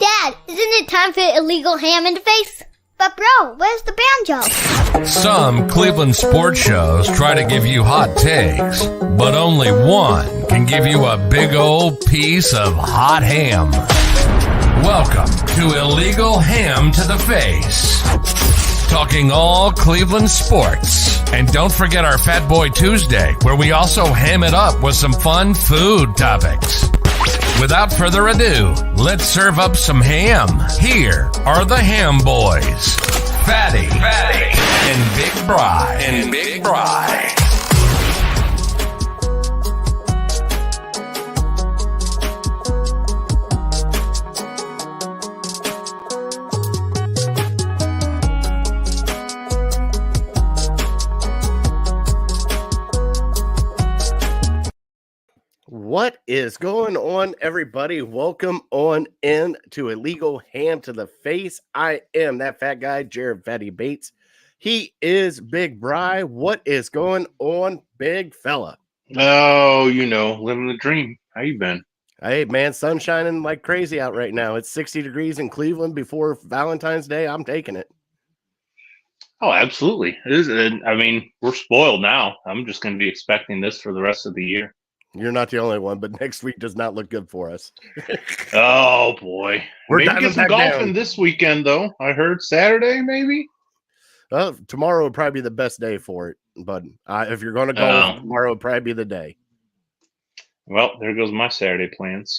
Dad, isn't it time for illegal ham in the face? But bro, where's the banjo? Some Cleveland sports shows try to give you hot takes, but only one can give you a big old piece of hot ham. Welcome to Illegal Ham to the Face. Talking all Cleveland sports. And don't forget our Fat Boy Tuesday, where we also ham it up with some fun food topics. Without further ado, let's serve up some ham. Here are the Ham Boys, Fatty, and Big Bry. What is going on, everybody? Welcome on in to Illegal Ham to the Face. I am that fat guy, Jared Fatty Bates. He is Big Bry. What is going on, big fella? Oh, living the dream. How you been? Hey, man, sun's shining like crazy out right now. It's 60 degrees in Cleveland before Valentine's Day. I'm taking it. Oh, absolutely. It is. I mean, we're spoiled now. I'm just going to be expecting this for the rest of the year. You're not the only one, but next week does not look good for us. Oh, boy. We're maybe get some golfing this weekend, though. I heard Saturday, maybe? Tomorrow would probably be the best day for it. But if you're going to golf, tomorrow would probably be the day. Well, there goes my Saturday plans.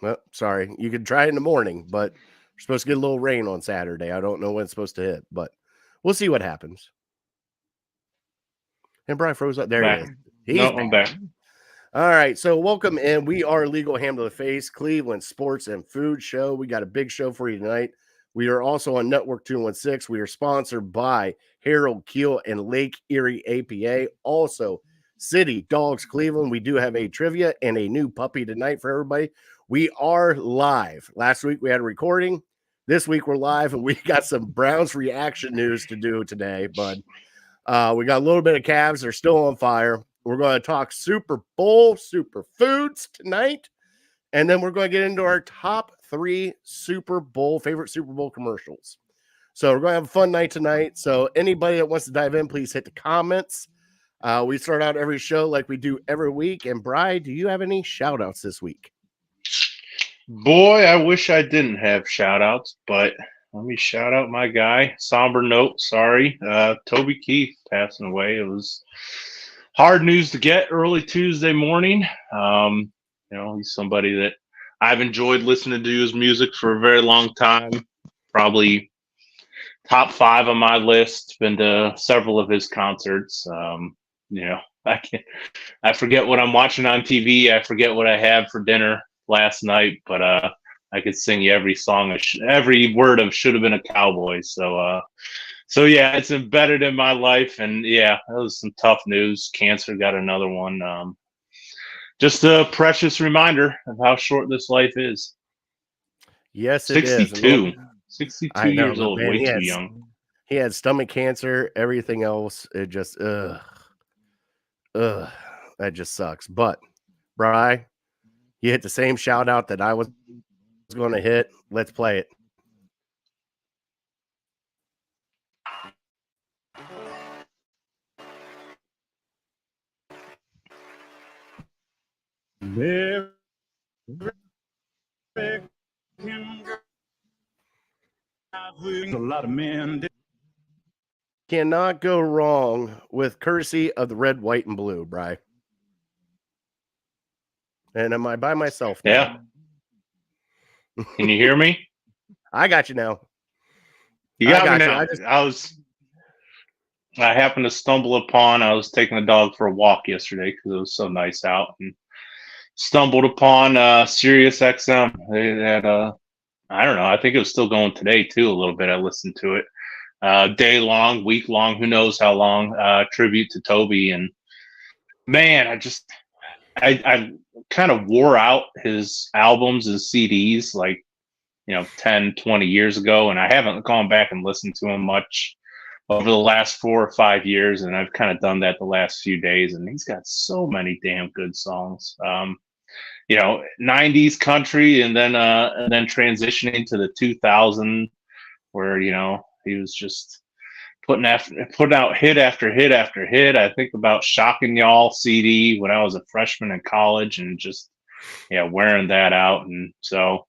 Well, sorry. You could try it in the morning, but we're supposed to get a little rain on Saturday. I don't know when it's supposed to hit, but we'll see what happens. And Brian froze up. There he is. I'm back. All right, so welcome in. We are Legal Ham to the Face, Cleveland sports and food show. We got a big show for you tonight. We are also on Network 216. We are sponsored by Kheel and Lake Erie APA. Also, City Dogs Cleveland. We do have a trivia and a new puppy tonight for everybody. We are live. Last week we had a recording. This week we're live, and we got some Browns reaction news to do today. But we got a little bit of Cavs. They're still on fire. We're going to talk Superbowl Superfoods tonight, and then we're going to get into our top 3 favorite Super Bowl commercials. So we're going to have a fun night tonight. So anybody that wants to dive in, please hit the comments. We start out every show like we do every week. And Bri, do you have any shout-outs this week? Boy, I wish I didn't have shout-outs, but let me shout out my guy. Somber note, sorry. Toby Keith passing away. It was hard news to get early Tuesday morning. He's somebody that I've enjoyed listening to his music for a very long time. Probably top 5 on my list. Been to several of his concerts. I forget what I'm watching on TV. I forget what I had for dinner last night, but I could sing you every song, every word of "Should Have Been a Cowboy." So yeah, it's embedded in my life, and yeah, that was some tough news. Cancer got another one. Just a precious reminder of how short this life is. Yes, it 62. is. 62 years old, man, way too young. He had stomach cancer, everything else. It just, that just sucks. But, Bri, you hit the same shout out that I was going to hit. Let's play it. A lot of men cannot go wrong with courtesy of the red, white, and blue, Bri. And am I by myself now? Yeah. Can you hear me? I got you now. You got me now. I happened to stumble upon, I was taking the dog for a walk yesterday because it was so nice out, and stumbled upon Sirius XM. They had I don't know, I think it was still going today too a little bit. I listened to it day long, week long, who knows how long, tribute to Toby. And man, I kind of wore out his albums and CDs like 10, 20 years ago, and I haven't gone back and listened to him much over the last 4 or 5 years, and I've kind of done that the last few days, and he's got so many damn good songs. '90s country, and then transitioning to the 2000, where he was just putting out hit after hit after hit. I think about Shocking Y'all CD when I was a freshman in college, and just wearing that out. And so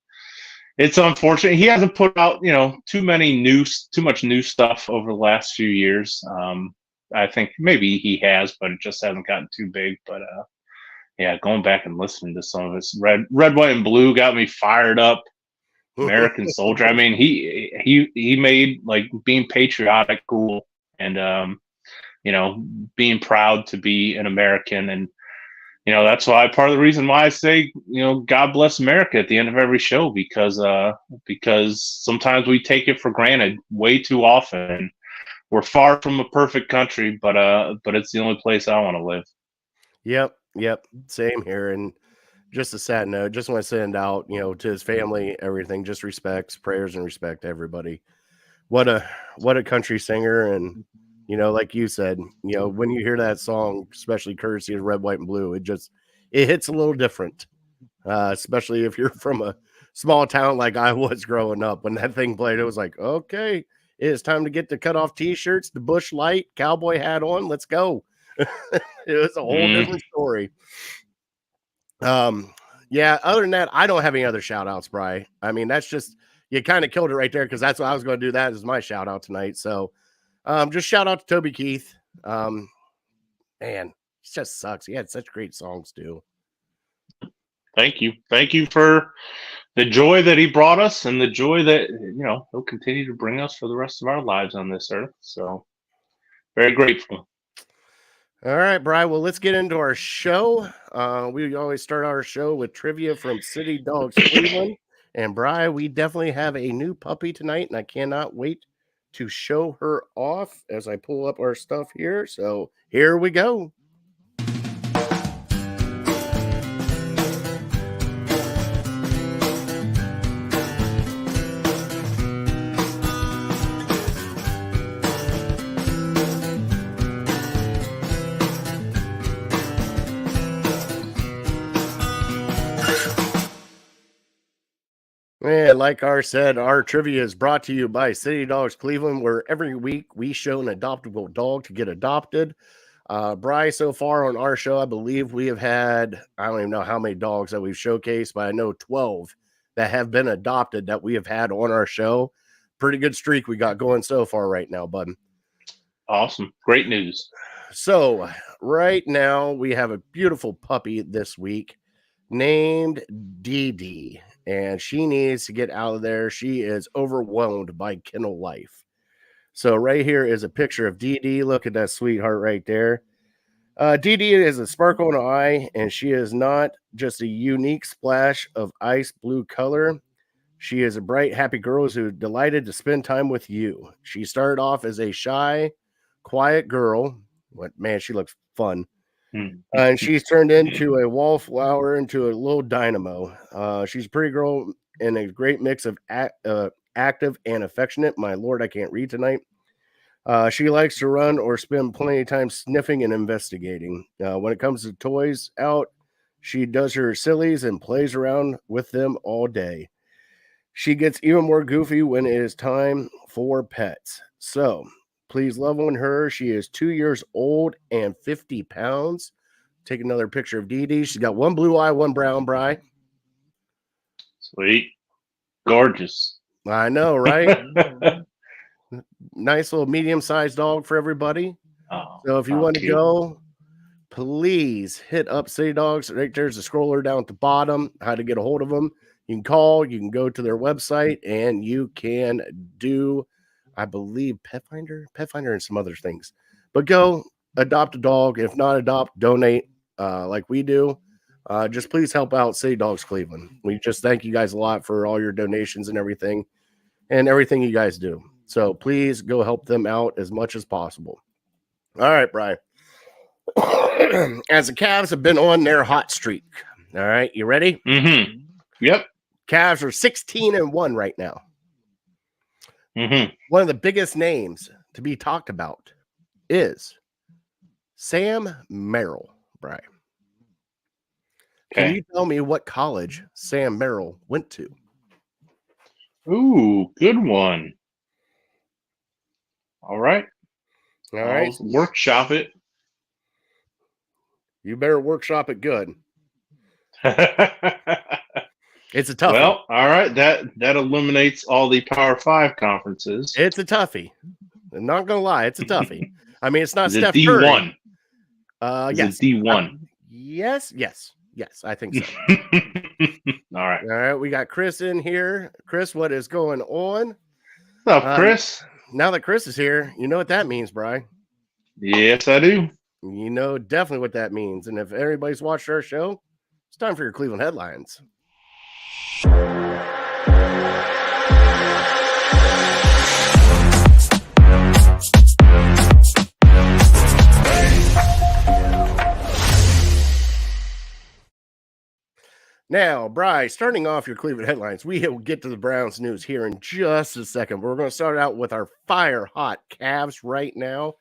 it's unfortunate he hasn't put out too much new stuff over the last few years. I think maybe he has, but it just hasn't gotten too big. But going back and listening to some of his red, white, and blue got me fired up. American Soldier. I mean, he made like being patriotic cool, and being proud to be an American. And that's why part of the reason why I say God bless America at the end of every show, because sometimes we take it for granted way too often. We're far from a perfect country, but it's the only place I want to live. Yep, same here. And just a sad note, just want to send out, to his family, everything, just respects, prayers, and respect to everybody. What a country singer. And, like you said, when you hear that song, especially courtesy of Red, White, and Blue, it hits a little different, especially if you're from a small town like I was growing up. When that thing played, it was like, okay, it is time to get the cut off t-shirts, the Bush Light cowboy hat on. Let's go. It was a whole different story. Other than that, I don't have any other shout outs, Bri. I mean, that's just, you kind of killed it right there, because that's what I was going to do. That is my shout out tonight. So just shout out to Toby Keith. Man, it just sucks. He had such great songs too. Thank you for the joy that he brought us, and the joy that he'll continue to bring us for the rest of our lives on this earth. So very grateful. All right, Bri. Well, let's get into our show. We always start our show with trivia from City Dogs Cleveland. And Bri, we definitely have a new puppy tonight, and I cannot wait to show her off as I pull up our stuff here. So here we go. And like our said, our trivia is brought to you by City Dogs Cleveland, where every week we show an adoptable dog to get adopted. Bri, so far on our show, I believe we have had, I don't even know how many dogs that we've showcased, but I know 12 that have been adopted that we have had on our show. Pretty good streak we got going so far right now, bud. Awesome. Great news. So right now we have a beautiful puppy this week named Dee Dee. And she needs to get out of there. She is overwhelmed by kennel life. So right here is a picture of Dee Dee. Look at that sweetheart right there. Dee Dee is a sparkle in her eye, and she is not just a unique splash of ice blue color. She is a bright, happy girl who's delighted to spend time with you. She started off as a shy, quiet girl. Man, she looks fun. And she's turned into a wallflower, into a little dynamo. She's a pretty girl and a great mix of active and affectionate. My Lord, I can't read tonight. She likes to run or spend plenty of time sniffing and investigating. When it comes to toys out, she does her sillies and plays around with them all day. She gets even more goofy when it is time for pets. So please love on her. She is 2 years old and 50 pounds. Take another picture of Dee Dee. She's got one blue eye, one brown, Bri. Sweet. Gorgeous. I know, right? Nice little medium-sized dog for everybody. So if you want to go, please hit up City Dogs. Right there's a scroller down at the bottom, how to get a hold of them. You can call, you can go to their website, and you can do, I believe, Pet Finder, and some other things. But go adopt a dog. If not adopt, donate like we do. Just please help out City Dogs Cleveland. We just thank you guys a lot for all your donations and everything you guys do. So please go help them out as much as possible. All right, Brian. As the Cavs have been on their hot streak. All right, you ready? Mm-hmm. Yep. Cavs are 16-1 right now. Mm-hmm. One of the biggest names to be talked about is Sam Merrill, Brian. Can Okay. you tell me what college Sam Merrill went to? Ooh, good one. All right. All I'll right. workshop it. You better workshop it good. It's a toughie. Well, all right. That eliminates all the Power 5 conferences. It's a toughie. I'm not going to lie. It's a toughie. I mean, it's not Is it Steph Curry. D1? Is Yes. it D1? Yes. I think so. All right. All right. We got Chris in here. Chris, what is going on? What's up, Chris? Now that Chris is here, you know what that means, Bri. Yes, I do. You know definitely what that means. And if everybody's watched our show, it's time for your Cleveland headlines. Now, Bri, starting off your Cleveland headlines, we will get to the Browns news here in just a second. We're going to start out with our fire hot Cavs right now.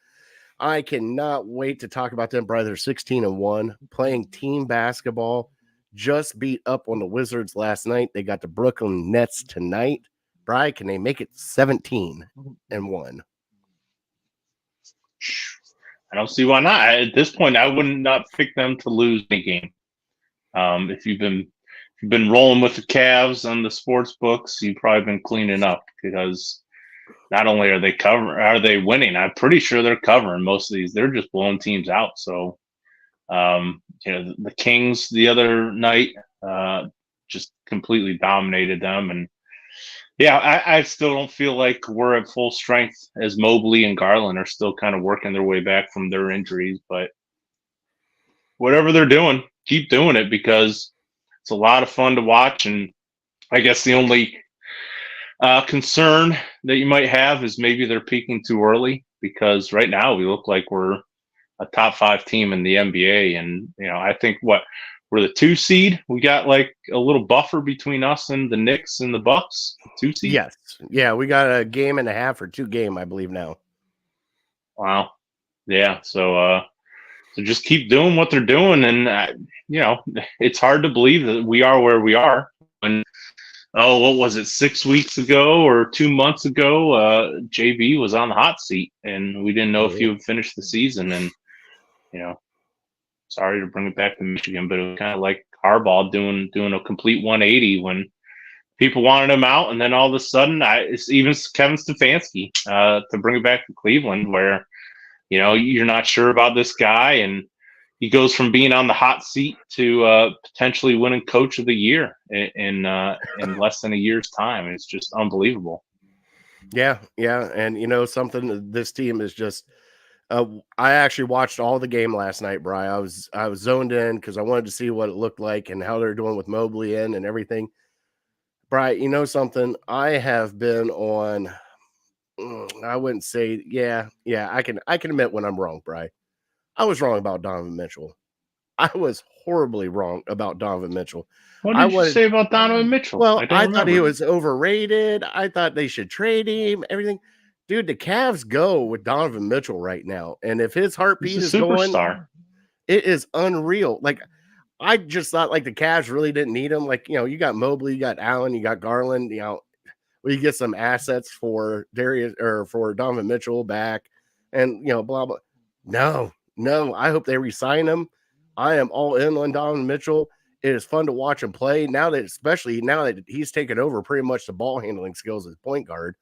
I cannot wait to talk about them, Bri. They're 16-1, playing team basketball. Just beat up on the Wizards last night. They got the Brooklyn Nets tonight. Bri, can they make it 17-1? I don't see why not. At this point, I would not pick them to lose the game. If you've been rolling with the Cavs on the sports books, you've probably been cleaning up, because not only are they winning, I'm pretty sure they're covering most of these. They're just blowing teams out. So, the Kings the other night just completely dominated them. And yeah, I still don't feel like we're at full strength, as Mobley and Garland are still kind of working their way back from their injuries. But whatever they're doing, keep doing it, because it's a lot of fun to watch. And I guess the only concern that you might have is maybe they're peaking too early, because right now we look like we're a top 5 team in the NBA. And, I think we're the 2 seed. We got like a little buffer between us and the Knicks and the Bucks. 2 seed? Yes. Yeah, we got a game and a half or 2 game, I believe now. Wow. Yeah. So just keep doing what they're doing. And, it's hard to believe that we are where we are. When, what was it, 6 weeks ago or 2 months ago, JB was on the hot seat, and we didn't know if he would finish the season. And, sorry to bring it back to Michigan, but it was kind of like Harbaugh doing a complete 180 when people wanted him out. And then all of a sudden, it's even Kevin Stefanski to bring it back to Cleveland, where, you're not sure about this guy, and he goes from being on the hot seat to potentially winning Coach of the Year in less than a year's time. It's just unbelievable. Yeah. And something, this team is just I actually watched all the game last night, Bri. I was zoned in because I wanted to see what it looked like and how they're doing with Mobley in and everything. Bri, something? I have been on. I wouldn't say, yeah. I can admit when I'm wrong, Bri. I was wrong about Donovan Mitchell. I was horribly wrong about Donovan Mitchell. What did you say about Donovan Mitchell? Well, I thought he was overrated. I thought they should trade him. Everything. Dude, the Cavs go with Donovan Mitchell right now. And if his heartbeat is going, it is unreal. Like, I just thought like the Cavs really didn't need him. Like, you got Mobley, you got Allen, you got Garland, we get some assets for Darius or for Donovan Mitchell back and, blah, blah. No, I hope they re-sign him. I am all in on Donovan Mitchell. It is fun to watch him play especially now that he's taken over pretty much the ball handling skills as point guard.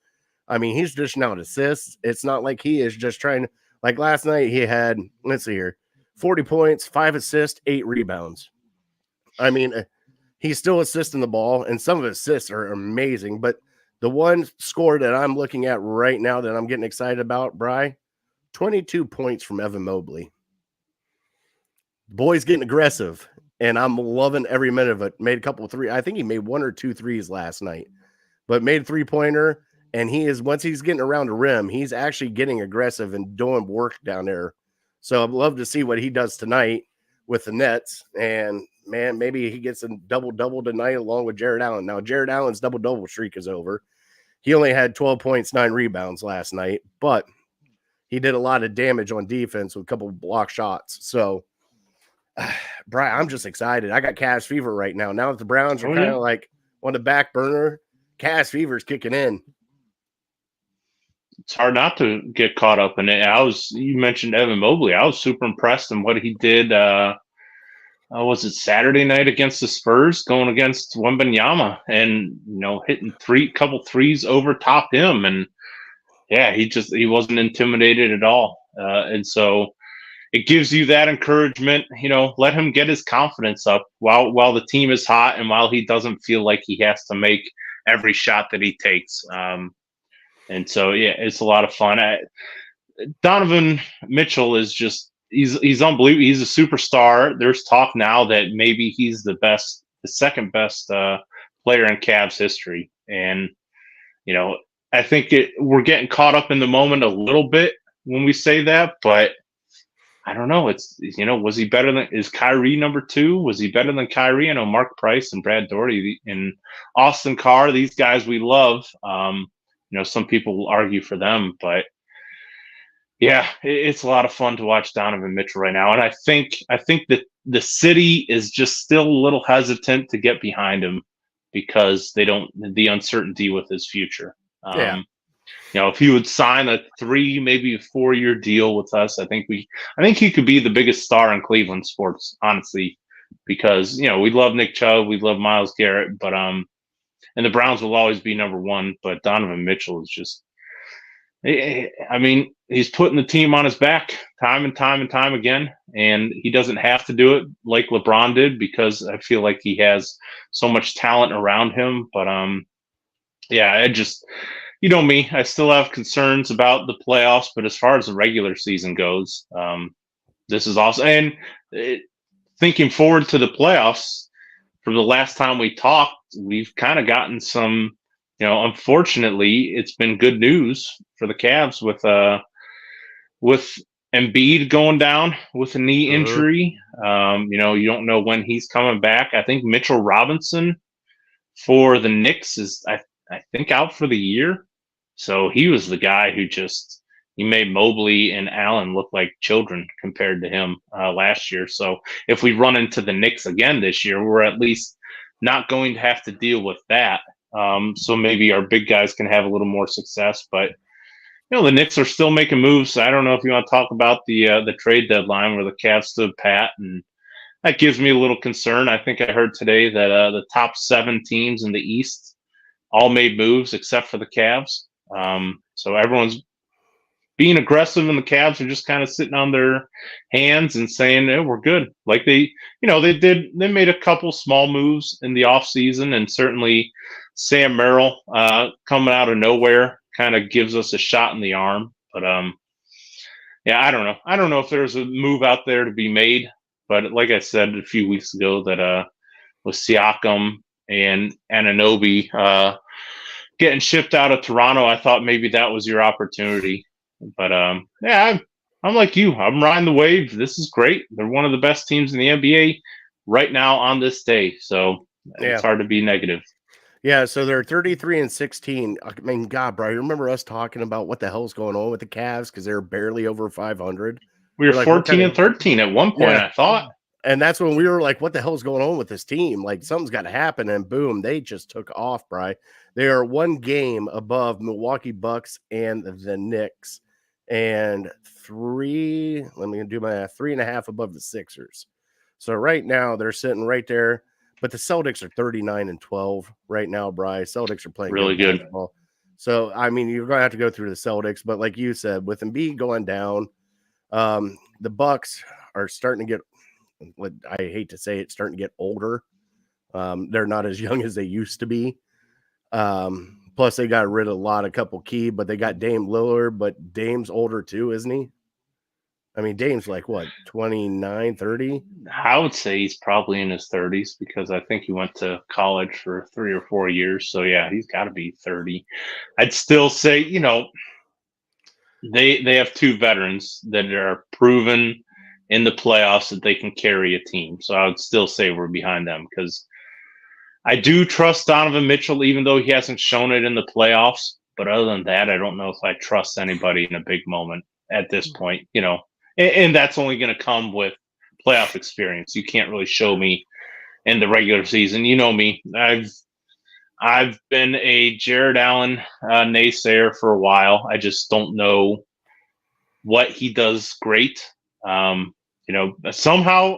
I mean, he's dishing out assists. It's not like he is just trying to, like last night he had, let's see here, 40 points, 5 assists, 8 rebounds. I mean, he's still assisting the ball, and some of his assists are amazing. But the one score that I'm looking at right now that I'm getting excited about, Bri, 22 points from Evan Mobley. The boy's getting aggressive, and I'm loving every minute of it. Made a couple of threes. I think he made 1 or 2 threes last night, but made a 3-pointer. And once he's getting around the rim, he's actually getting aggressive and doing work down there. So I'd love to see what he does tonight with the Nets. And man, maybe he gets a double-double tonight along with Jared Allen. Now, Jared Allen's double-double streak is over. He only had 12 points, 9 rebounds last night, but he did a lot of damage on defense with a couple of block shots. So Brian, I'm just excited. I got Cavs fever right now. Now that the Browns are Oh, kind yeah. of like on the back burner, Cavs fever's kicking in. It's hard not to get caught up in it. You mentioned Evan Mobley. I was super impressed in what he did. Was it Saturday night against the Spurs, going against Wembanyama and hitting couple threes over top him, and yeah, he wasn't intimidated at all, and so it gives you that encouragement. Let him get his confidence up while the team is hot and while he doesn't feel like he has to make every shot that he takes. And so yeah, it's a lot of fun. Donovan Mitchell is just he's unbelievable. He's a superstar. There's talk now that maybe he's the second best player in Cavs history. And I think we're getting caught up in the moment a little bit when we say that, but I don't know. Was he better is Kyrie number 2? Was he better than Kyrie? I know Mark Price and Brad Daugherty and Austin Carr, these guys we love. Some people will argue for them, but yeah, it's a lot of fun to watch Donovan Mitchell right now. And I think that the city is just still a little hesitant to get behind him because the uncertainty with his future. Yeah. If he would sign a 3, maybe a 4-year deal with us, I think he could be the biggest star in Cleveland sports, honestly, because we love Nick Chubb, we love Myles Garrett, but and the Browns will always be number 1. But Donovan Mitchell is just, I mean, he's putting the team on his back time and time and time again, and he doesn't have to do it like LeBron did because I feel like he has so much talent around him. But yeah, me, I still have concerns about the playoffs, but as far as the regular season goes, this is awesome. And thinking forward to the playoffs, from the last time we talked, we've kind of gotten some, unfortunately, it's been good news for the Cavs with Embiid going down with a knee injury. You don't know when he's coming back. I think Mitchell Robinson for the Knicks is, I think, out for the year. So he was the guy who he made Mobley and Allen look like children compared to him last year. So if we run into the Knicks again this year, we're at least not going to have to deal with that. So maybe our big guys can have a little more success. But the Knicks are still making moves. I don't know if you want to talk about the trade deadline where the Cavs stood pat, and that gives me a little concern. I think I heard today that the top 7 teams in the East all made moves except for the Cavs. So everyone's being aggressive, and the Cavs are just kind of sitting on their hands and saying, we're good. Like they made a couple small moves in the offseason, and certainly Sam Merrill coming out of nowhere kind of gives us a shot in the arm. But yeah, I don't know. I don't know if there's a move out there to be made, but like I said a few weeks ago, that with Siakam and Anunoby getting shipped out of Toronto, I thought maybe that was your opportunity. But yeah, I'm like you. I'm riding the wave. This is great. They're one of the best teams in the NBA right now on this day. So it's hard to be negative. Yeah, so they're 33-16. I mean, God, bro, you remember us talking about what the hell's going on with the Cavs because they're barely over 500. We were like 14-13 at one point, I thought. And that's when we were like, what the hell's going on with this team? Like, something's got to happen. And boom, they just took off, Bri. They are 1 game above Milwaukee Bucks and the Knicks. And 3.5 above the Sixers. So right now they're sitting right there. But the Celtics are 39-12 right now, Bri. Celtics are playing really good. Basketball. So, I mean, you're going to have to go through the Celtics. But like you said, with Embiid going down, the Bucks are starting to get, what I hate to say it, starting to get older. They're not as young as they used to be. Plus, they got rid of a couple key, but they got Dame Lillard, but Dame's older too, isn't he? I mean, Dame's like, what, 29, 30? I would say he's probably in his 30s because I think he went to college for 3 or 4 years. So, yeah, he's got to be 30. I'd still say, they have 2 veterans that are proven in the playoffs that they can carry a team. So I would still say we're behind them because I do trust Donovan Mitchell, even though he hasn't shown it in the playoffs. But other than that, I don't know if I trust anybody in a big moment at this point, and that's only going to come with playoff experience. You can't really show me in the regular season. You know me. I've been a Jared Allen naysayer for a while. I just don't know what he does great. Somehow,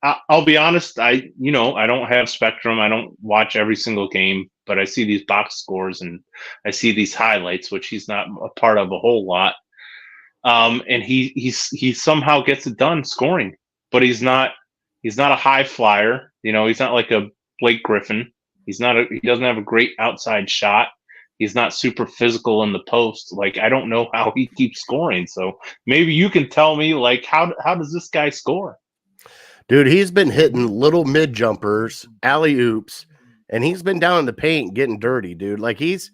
I'll be honest. I don't have Spectrum. I don't watch every single game, but I see these box scores and I see these highlights, which he's not a part of a whole lot. And he somehow gets it done scoring, but he's not a high flyer. He's not like a Blake Griffin. He doesn't have a great outside shot. He's not super physical in the post. Like, I don't know how he keeps scoring. So maybe you can tell me, like, how does this guy score? Dude, he's been hitting little mid jumpers, alley oops, and he's been down in the paint getting dirty, dude. Like he's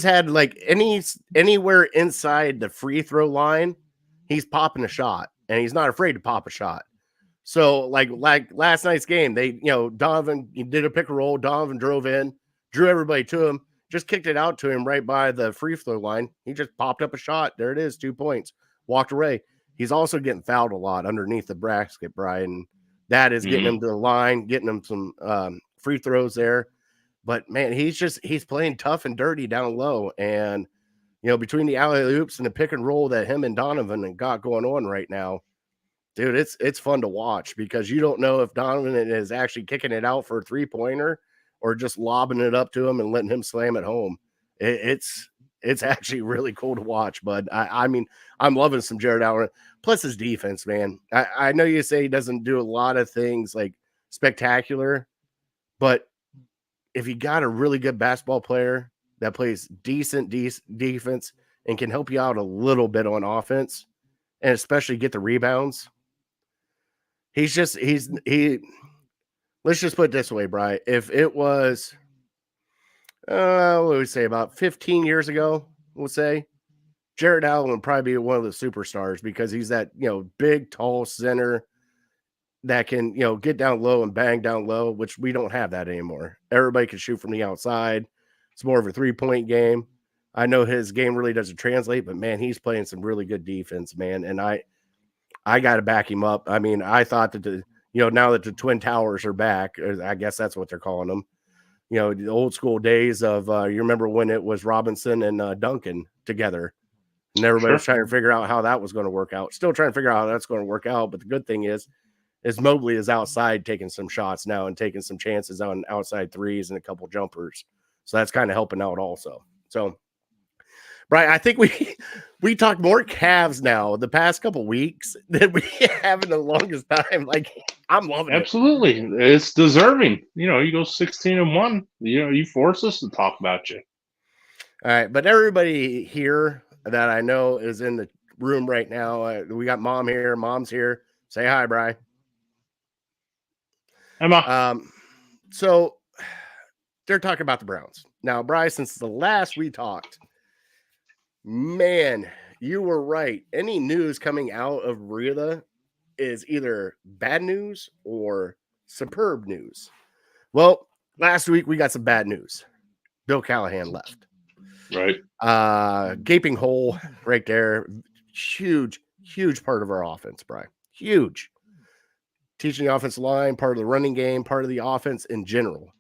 had like anywhere inside the free throw line, he's popping a shot, and he's not afraid to pop a shot. So like last night's game, Donovan did a pick and roll. Donovan drove in, drew everybody to him, just kicked it out to him right by the free throw line. He just popped up a shot. There it is, 2 points. Walked away. He's also getting fouled a lot underneath the basket, Brian. That is getting him to the line, getting him some free throws there. But man, he's playing tough and dirty down low. And between the alley oops and the pick and roll that him and Donovan got going on right now, dude, it's fun to watch because you don't know if Donovan is actually kicking it out for a 3-pointer or just lobbing it up to him and letting him slam it home. It's actually really cool to watch. But I mean, I'm loving some Jared Allen. Plus his defense, man. I know you say he doesn't do a lot of things like spectacular, but if you got a really good basketball player that plays decent defense and can help you out a little bit on offense and especially get the rebounds, let's just put it this way, Brian. If it was, what would we say, about 15 years ago, we'll say, Jared Allen would probably be one of the superstars because he's that, big, tall center that can, get down low and bang down low, which we don't have that anymore. Everybody can shoot from the outside. It's more of a 3-point game. I know his game really doesn't translate, but man, he's playing some really good defense, man. And I got to back him up. I mean, I thought that now that the Twin Towers are back, I guess that's what they're calling them. The old school days of, you remember when it was Robinson and Duncan together. And everybody was trying to figure out how that was going to work out. Still trying to figure out how that's going to work out. But the good thing is Mobley is outside taking some shots now and taking some chances on outside threes and a couple jumpers. So that's kind of helping out also. So, Brian, I think we talked more Cavs now the past couple weeks than we have in the longest time. Like, I'm loving it. Absolutely. It's deserving. You go 16-1. You force us to talk about you. All right. But everybody here that I know is in the room right now. We got Mom here. Mom's here. Say hi, Bri. Hi, Mom. So they're talking about the Browns. Now, Bri, since the last we talked, man, you were right. Any news coming out of Rita is either bad news or superb news. Well, last week we got some bad news. Bill Callahan left. Right. Gaping hole right there. Huge part of our offense, Brian. Huge. Teaching the offensive line, part of the running game, part of the offense in general.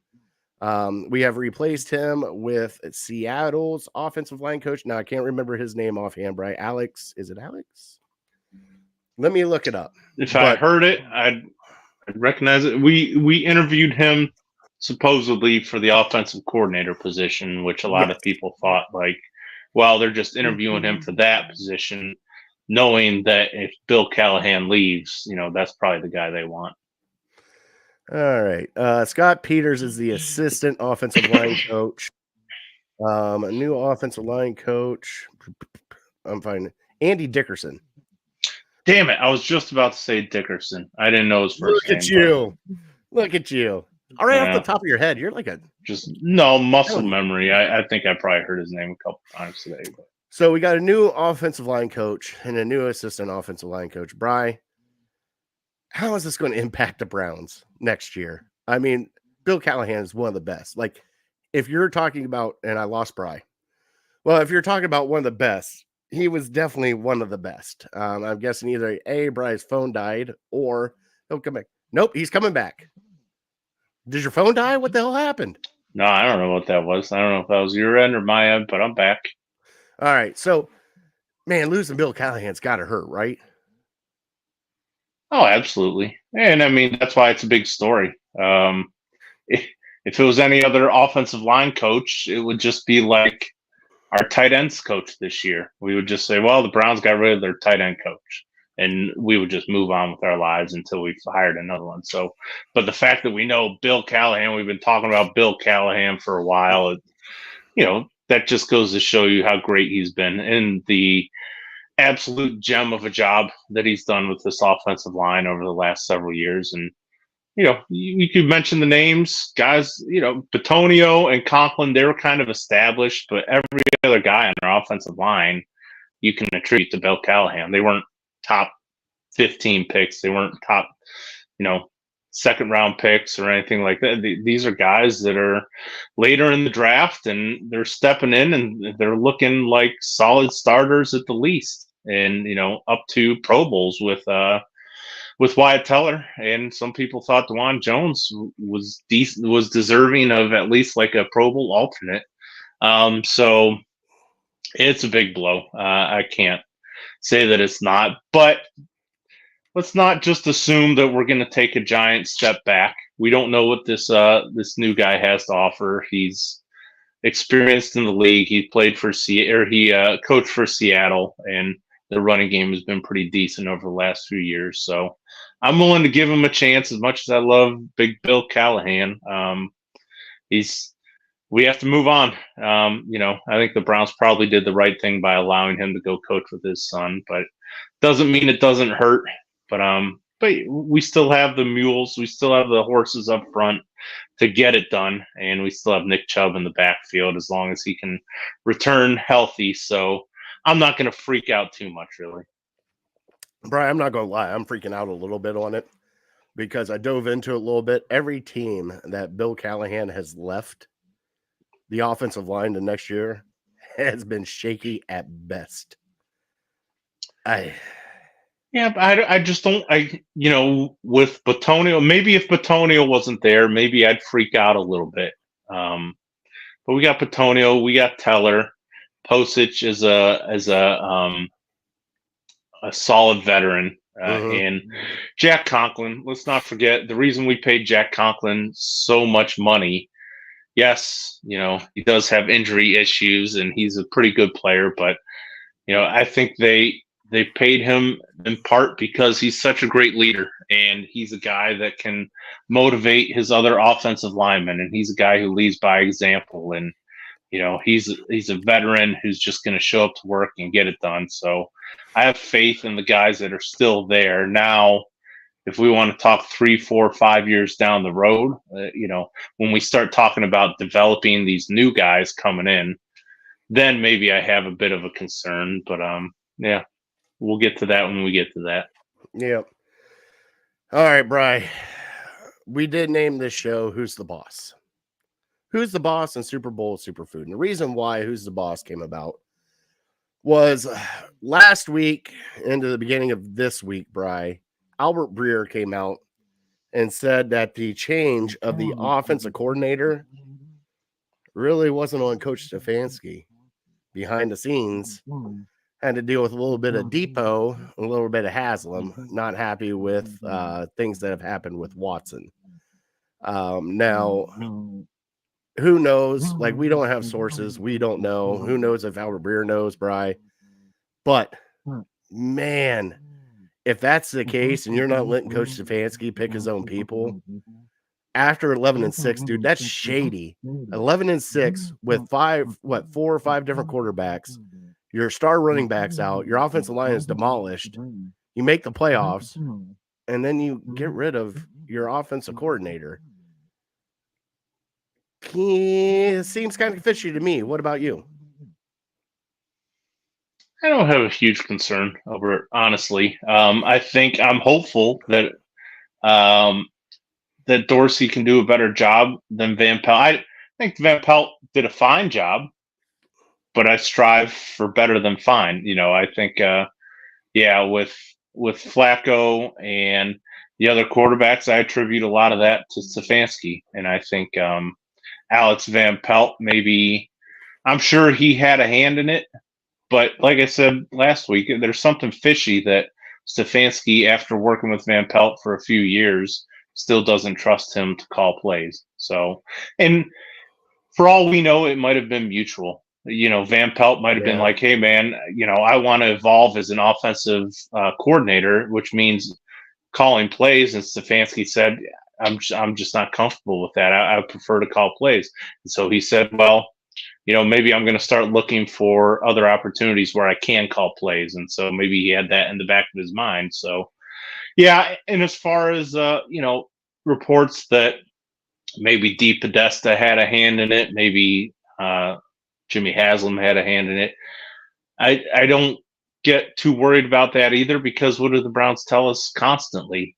We have replaced him with Seattle's offensive line coach. Now, I can't remember his name offhand, Brian. Alex. Is it Alex? Let me look it up. If I heard it, I'd recognize it. We interviewed him supposedly for the offensive coordinator position, which a lot of people thought they're just interviewing him for that position, knowing that if Bill Callahan leaves, that's probably the guy they want. All right. Scott Peters is the assistant offensive line coach. A new offensive line coach. I'm finding Andy Dickerson. Damn it. I was just about to say Dickerson. I didn't know his first name. Look at you. All right, off the top of your head, you're like muscle memory. I think I probably heard his name a couple times today. But. So we got a new offensive line coach and a new assistant offensive line coach. Bri, how is this going to impact the Browns next year? I mean, Bill Callahan is one of the best. Like, if you're talking about, and I lost Bri. Well, if you're talking about one of the best, he was definitely one of the best. I'm guessing either A, Bri's phone died, or He'll come back. Nope, he's coming back. Did your phone die? What the hell happened? No, I don't know what that was. I don't know if that was your end or my end, but I'm back. All right, so man, losing Bill Callahan's got to hurt, right? Oh, absolutely. And I mean, that's why it's a big story. If it was any other offensive line coach, it would just be like our tight ends coach this year. We would just say, well, the Browns got rid of their tight end coach. And we would just move on with our lives until we hired another one. So, but the fact that we know Bill Callahan, we've been talking about Bill Callahan for a while, that just goes to show you how great he's been and the absolute gem of a job that he's done with this offensive line over the last several years. And, you could mention the names, guys, Bitonio and Conklin, they were kind of established, but every other guy on our offensive line, you can attribute to Bill Callahan. They weren't top 15 picks. They weren't top, second round picks or anything like that. These are guys that are later in the draft and they're stepping in and they're looking like solid starters at the least. And, up to Pro Bowls with Wyatt Teller, and some people thought DeJuan Jones was deserving of at least like a Pro Bowl alternate. So it's a big blow. I can't say that it's not, but let's not just assume that we're going to take a giant step back. We don't know what this new guy has to offer. He's experienced in the league. He played for he coached for Seattle, and the running game has been pretty decent over the last few years. So I'm willing to give him a chance as much as I love Big Bill Callahan. We have to move on. I think the Browns probably did the right thing by allowing him to go coach with his son, but doesn't mean it doesn't hurt. But we still have the mules. We still have the horses up front to get it done. And we still have Nick Chubb in the backfield as long as he can return healthy. So I'm not going to freak out too much, really. Brian, I'm not going to lie. I'm freaking out a little bit on it because I dove into it a little bit. Every team that Bill Callahan has left the offensive line the next year has been shaky at best. Yeah, but I just don't, with Bitonio, maybe if Bitonio wasn't there, maybe I'd freak out a little bit. But we got Bitonio, we got Teller. Posich is a solid veteran. And Jack Conklin, let's not forget the reason we paid Jack Conklin so much money. Yes, he does have injury issues and he's a pretty good player, but I think they paid him in part because he's such a great leader and he's a guy that can motivate his other offensive linemen, and he's a guy who leads by example, and he's a veteran who's just going to show up to work and get it done. So I have faith in the guys that are still there. Now, if we want to talk 3, 4, 5 years down the road, when we start talking about developing these new guys coming in, then maybe I have a bit of a concern. But yeah, we'll get to that when we get to that. Yep. All right, Bri. We did name this show Who's the Boss? Who's the Boss in Superbowl Superfood? And the reason why Who's the Boss came about was last week into the beginning of this week, Bri, Albert Breer came out and said that the change of the offensive coordinator really wasn't on Coach Stefanski. Behind the scenes, had to deal with a little bit of Depot, a little bit of Haslam, not happy with things that have happened with Watson. Now, who knows? Like, we don't have sources. We don't know. Who knows if Albert Breer knows, Bri? But, man, if that's the case and you're not letting Coach Stefanski pick his own people, after 11-6, dude, that's shady. 11-6 with 4 or 5 different quarterbacks. Your star running back's out. Your offensive line is demolished. You make the playoffs, and then you get rid of your offensive coordinator. It seems kind of fishy to me. What about you? I don't have a huge concern over it, honestly. I think I'm hopeful that that Dorsey can do a better job than Van Pelt. I think Van Pelt did a fine job, but I strive for better than fine. I think, with Flacco and, the other quarterbacks, I attribute a lot of that to Stefanski. And I think Alex Van Pelt, maybe, I'm sure he had a hand in it. But like I said last week, there's something fishy that Stefanski, after working with Van Pelt for a few years, still doesn't trust him to call plays. So, and for all we know, it might have been mutual. Van Pelt might have been like, hey, man, I want to evolve as an offensive coordinator, which means calling plays. And Stefanski said, I'm just not comfortable with that. I prefer to call plays. And so he said, well, maybe I'm going to start looking for other opportunities where I can call plays. And so maybe he had that in the back of his mind. So, yeah. And as far as, reports that maybe Dee Podesta had a hand in it, maybe Jimmy Haslam had a hand in it, I don't get too worried about that either, because what do the Browns tell us constantly?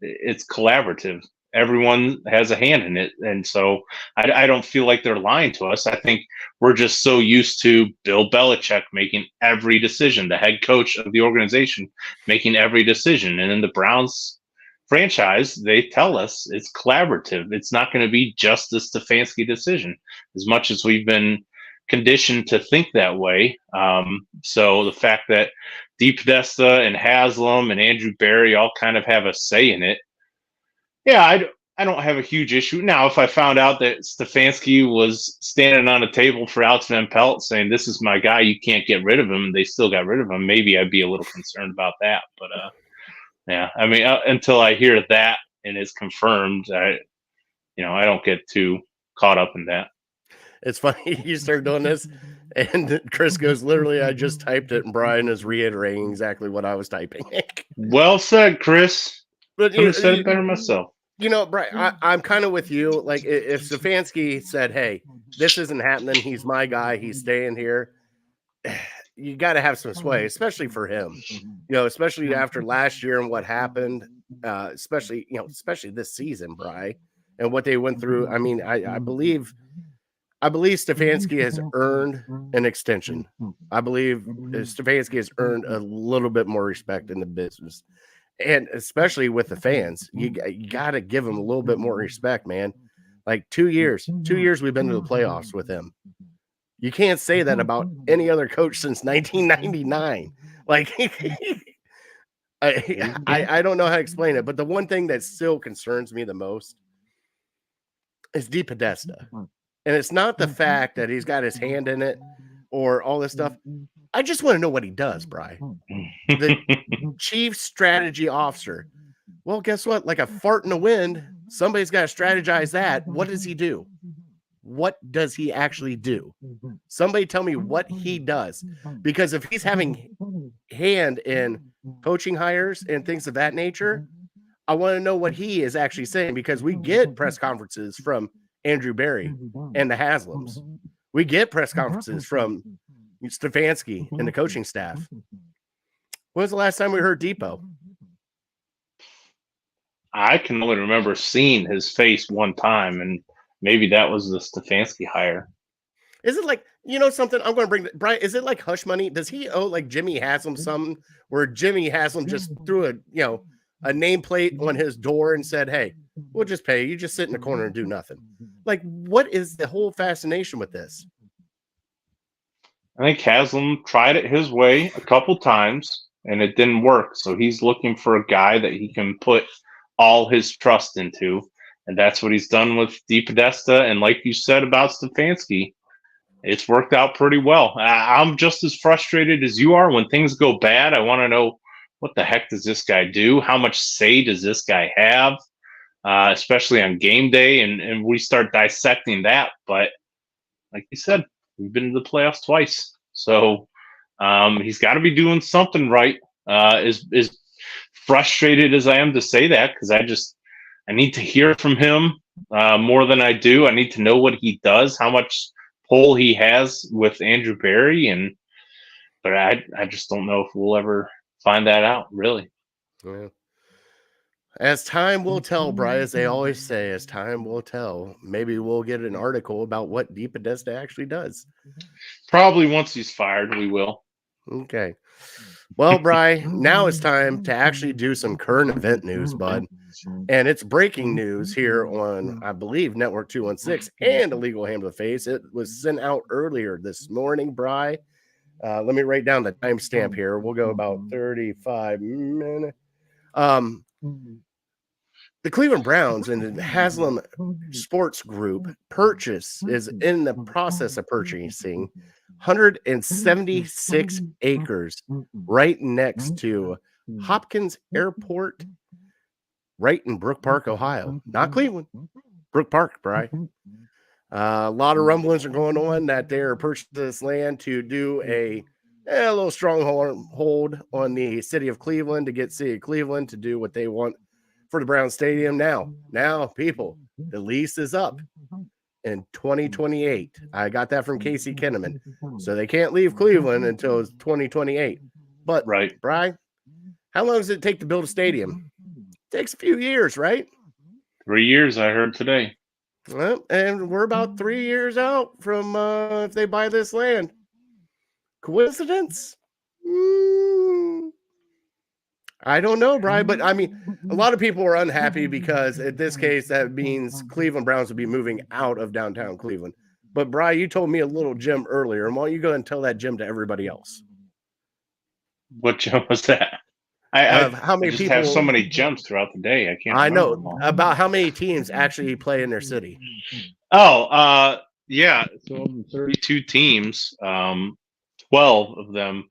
It's collaborative. Everyone has a hand in it. And so I don't feel like they're lying to us. I think we're just so used to Bill Belichick making every decision, the head coach of the organization making every decision. And in the Browns franchise, they tell us it's collaborative. It's not going to be just a Stefanski decision, as much as we've been conditioned to think that way. So the fact that Dee Podesta and Haslam and Andrew Berry all kind of have a say in it, yeah, I don't have a huge issue. Now, if I found out that Stefanski was standing on a table for Alex Van Pelt saying, this is my guy, you can't get rid of him, and they still got rid of him, maybe I'd be a little concerned about that. But yeah, I mean, until I hear that and it's confirmed, I don't get too caught up in that. It's funny you start doing this, and Chris goes, literally, I just typed it, and Brian is reiterating exactly what I was typing. Well said, Chris. But Could have said it better myself. Brian, I'm kind of with you. Like, if Stefanski said, hey, this isn't happening, he's my guy, he's staying here, you got to have some sway, especially for him. Especially after last year and what happened, especially this season, Brian, and what they went through. I mean, I believe Stefanski has earned an extension. I believe Stefanski has earned a little bit more respect in the business. And especially with the fans, you got to give him a little bit more respect, man. Like 2 years we've been to the playoffs with him. You can't say that about any other coach since 1999. Like, I don't know how to explain it, but the one thing that still concerns me the most is Dee Podesta. And it's not the fact that he's got his hand in it or all this stuff. I just want to know what he does, Brian. The chief strategy officer. Well, guess what? Like a fart in the wind, somebody's got to strategize that. What does he do? What does he actually do? Somebody tell me what he does. Because if he's having hand in coaching hires and things of that nature, I want to know what he is actually saying, because we get press conferences from Andrew Berry and the Haslams. We get press conferences from Stefanski and the coaching staff. When was the last time we heard Depot? I can only remember seeing his face one time, and maybe that was the Stefanski hire. Is it like, something I'm going to bring, Brian, is it like hush money? Does he owe like Jimmy Haslam something, where Jimmy Haslam just threw a nameplate on his door and said, hey, we'll just pay you, just sit in the corner and do nothing? Like, what is the whole fascination with this? I think Haslam tried it his way a couple times and it didn't work. So he's looking for a guy that he can put all his trust into. And that's what he's done with Dee Podesta. And like you said about Stefanski, it's worked out pretty well. I'm just as frustrated as you are when things go bad. I want to know, what the heck does this guy do? How much say does this guy have? Especially on game day. And we start dissecting that. But like you said, we've been to the playoffs twice. So he's got to be doing something right. As frustrated as I am to say that, because I need to hear from him more than I do. I need to know what he does, how much pull he has with Andrew Berry. But I just don't know if we'll ever find that out, really. Yeah. As time will tell, Brian, as they always say, as time will tell, maybe we'll get an article about what Dee Podesta actually does. Probably once he's fired, we will. Okay. Well, Brian, now it's time to actually do some current event news, bud. And it's breaking news here on, I believe, Network 216 and Illegal Ham to the Face. It was sent out earlier this morning, Bri. Let me write down the timestamp here. We'll go about 35 minutes. The Cleveland Browns and the Haslam Sports Group is in the process of purchasing 176 acres right next to Hopkins Airport, right in Brook Park, Ohio. Not Cleveland, Brook Park, Bri. A lot of rumblings are going on that they're purchasing this land to do a little stronghold on the city of Cleveland, to get city of Cleveland to do what they want for the Brown Stadium. Now, people, the lease is up in 2028. I got that from Casey Kinnaman. So they can't leave Cleveland until it's 2028. But, Right. Brian, how long does it take to build a stadium? It takes a few years, right? 3 years, I heard today. Well, and we're about 3 years out from if they buy this land. Coincidence? I don't know, Brian, but I mean, a lot of people are unhappy because in this case, that means Cleveland Browns would be moving out of downtown Cleveland. But Brian, you told me a little gem earlier, and why don't you go and tell that gem to everybody else? What gem was that? How many I just people have so many gems throughout the day. I can't. I know remember them all. about how many teams actually play in their city. Oh, yeah. So of the 32 teams, 12 of them.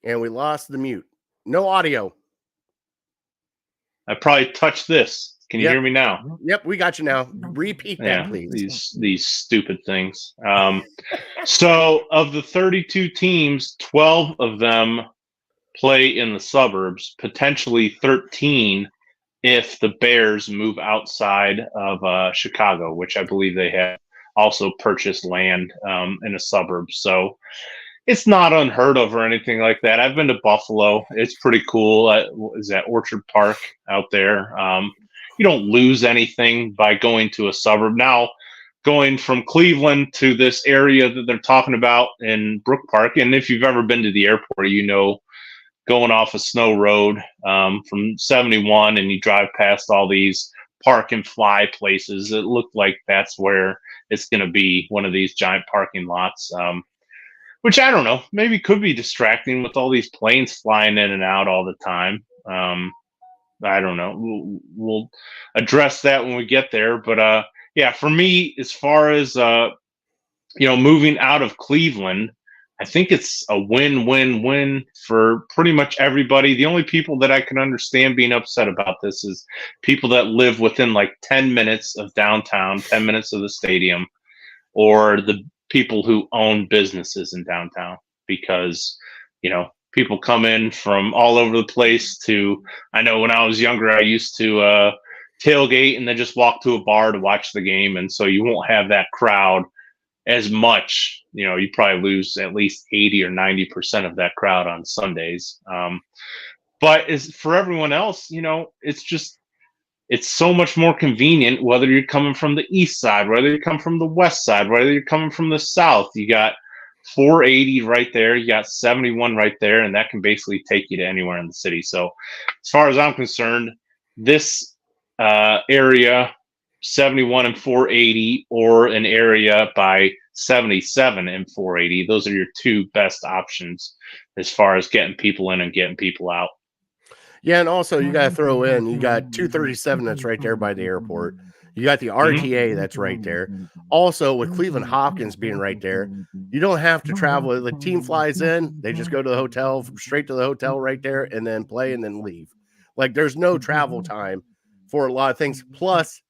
And we lost the mute. No audio. I probably touched this. Can you Yep. hear me now? Yep, we got you now. Repeat that, please. These stupid things. So of the 32 teams, 12 of them play in the suburbs, potentially 13 if the Bears move outside of Chicago, which I believe they have also purchased land in a suburb. So it's not unheard of or anything like that. I've been to Buffalo. It's pretty cool. Is that Orchard Park out there? You don't lose anything by going to a suburb. Now, going from Cleveland to this area that they're talking about in Brook Park, and if you've ever been to the airport, you know, going off a Snow Road from 71 and you drive past all these park and fly places, it looked like that's where it's going to be, one of these giant parking lots. Which I don't know, maybe could be distracting with all these planes flying in and out all the time. I don't know. We'll address that when we get there. But yeah, for me, as far as moving out of Cleveland, I think it's a win-win-win for pretty much everybody. The only people that I can understand being upset about this is people that live within like 10 minutes of downtown, 10 minutes of the stadium, or the people who own businesses in downtown, because people come in from all over the place I know when I was younger, I used to tailgate and then just walk to a bar to watch the game. And so you won't have that crowd as much. You probably lose at least 80 or 90% of that crowd on Sundays. But as for everyone else, it's so much more convenient, whether you're coming from the east side, whether you come from the west side, whether you're coming from the south. You got 480 right there, you got 71 right there, and that can basically take you to anywhere in the city. So as far as I'm concerned, this area, 71 and 480, or an area by 77 and 480, those are your two best options as far as getting people in and getting people out. Yeah, and also you got to throw in, you got 237 that's right there by the airport. You got the RTA that's right there. Also, with Cleveland Hopkins being right there, you don't have to travel. The team flies in, they just go to the hotel, straight to the hotel right there, and then play and then leave. Like, there's no travel time for a lot of things. Plus,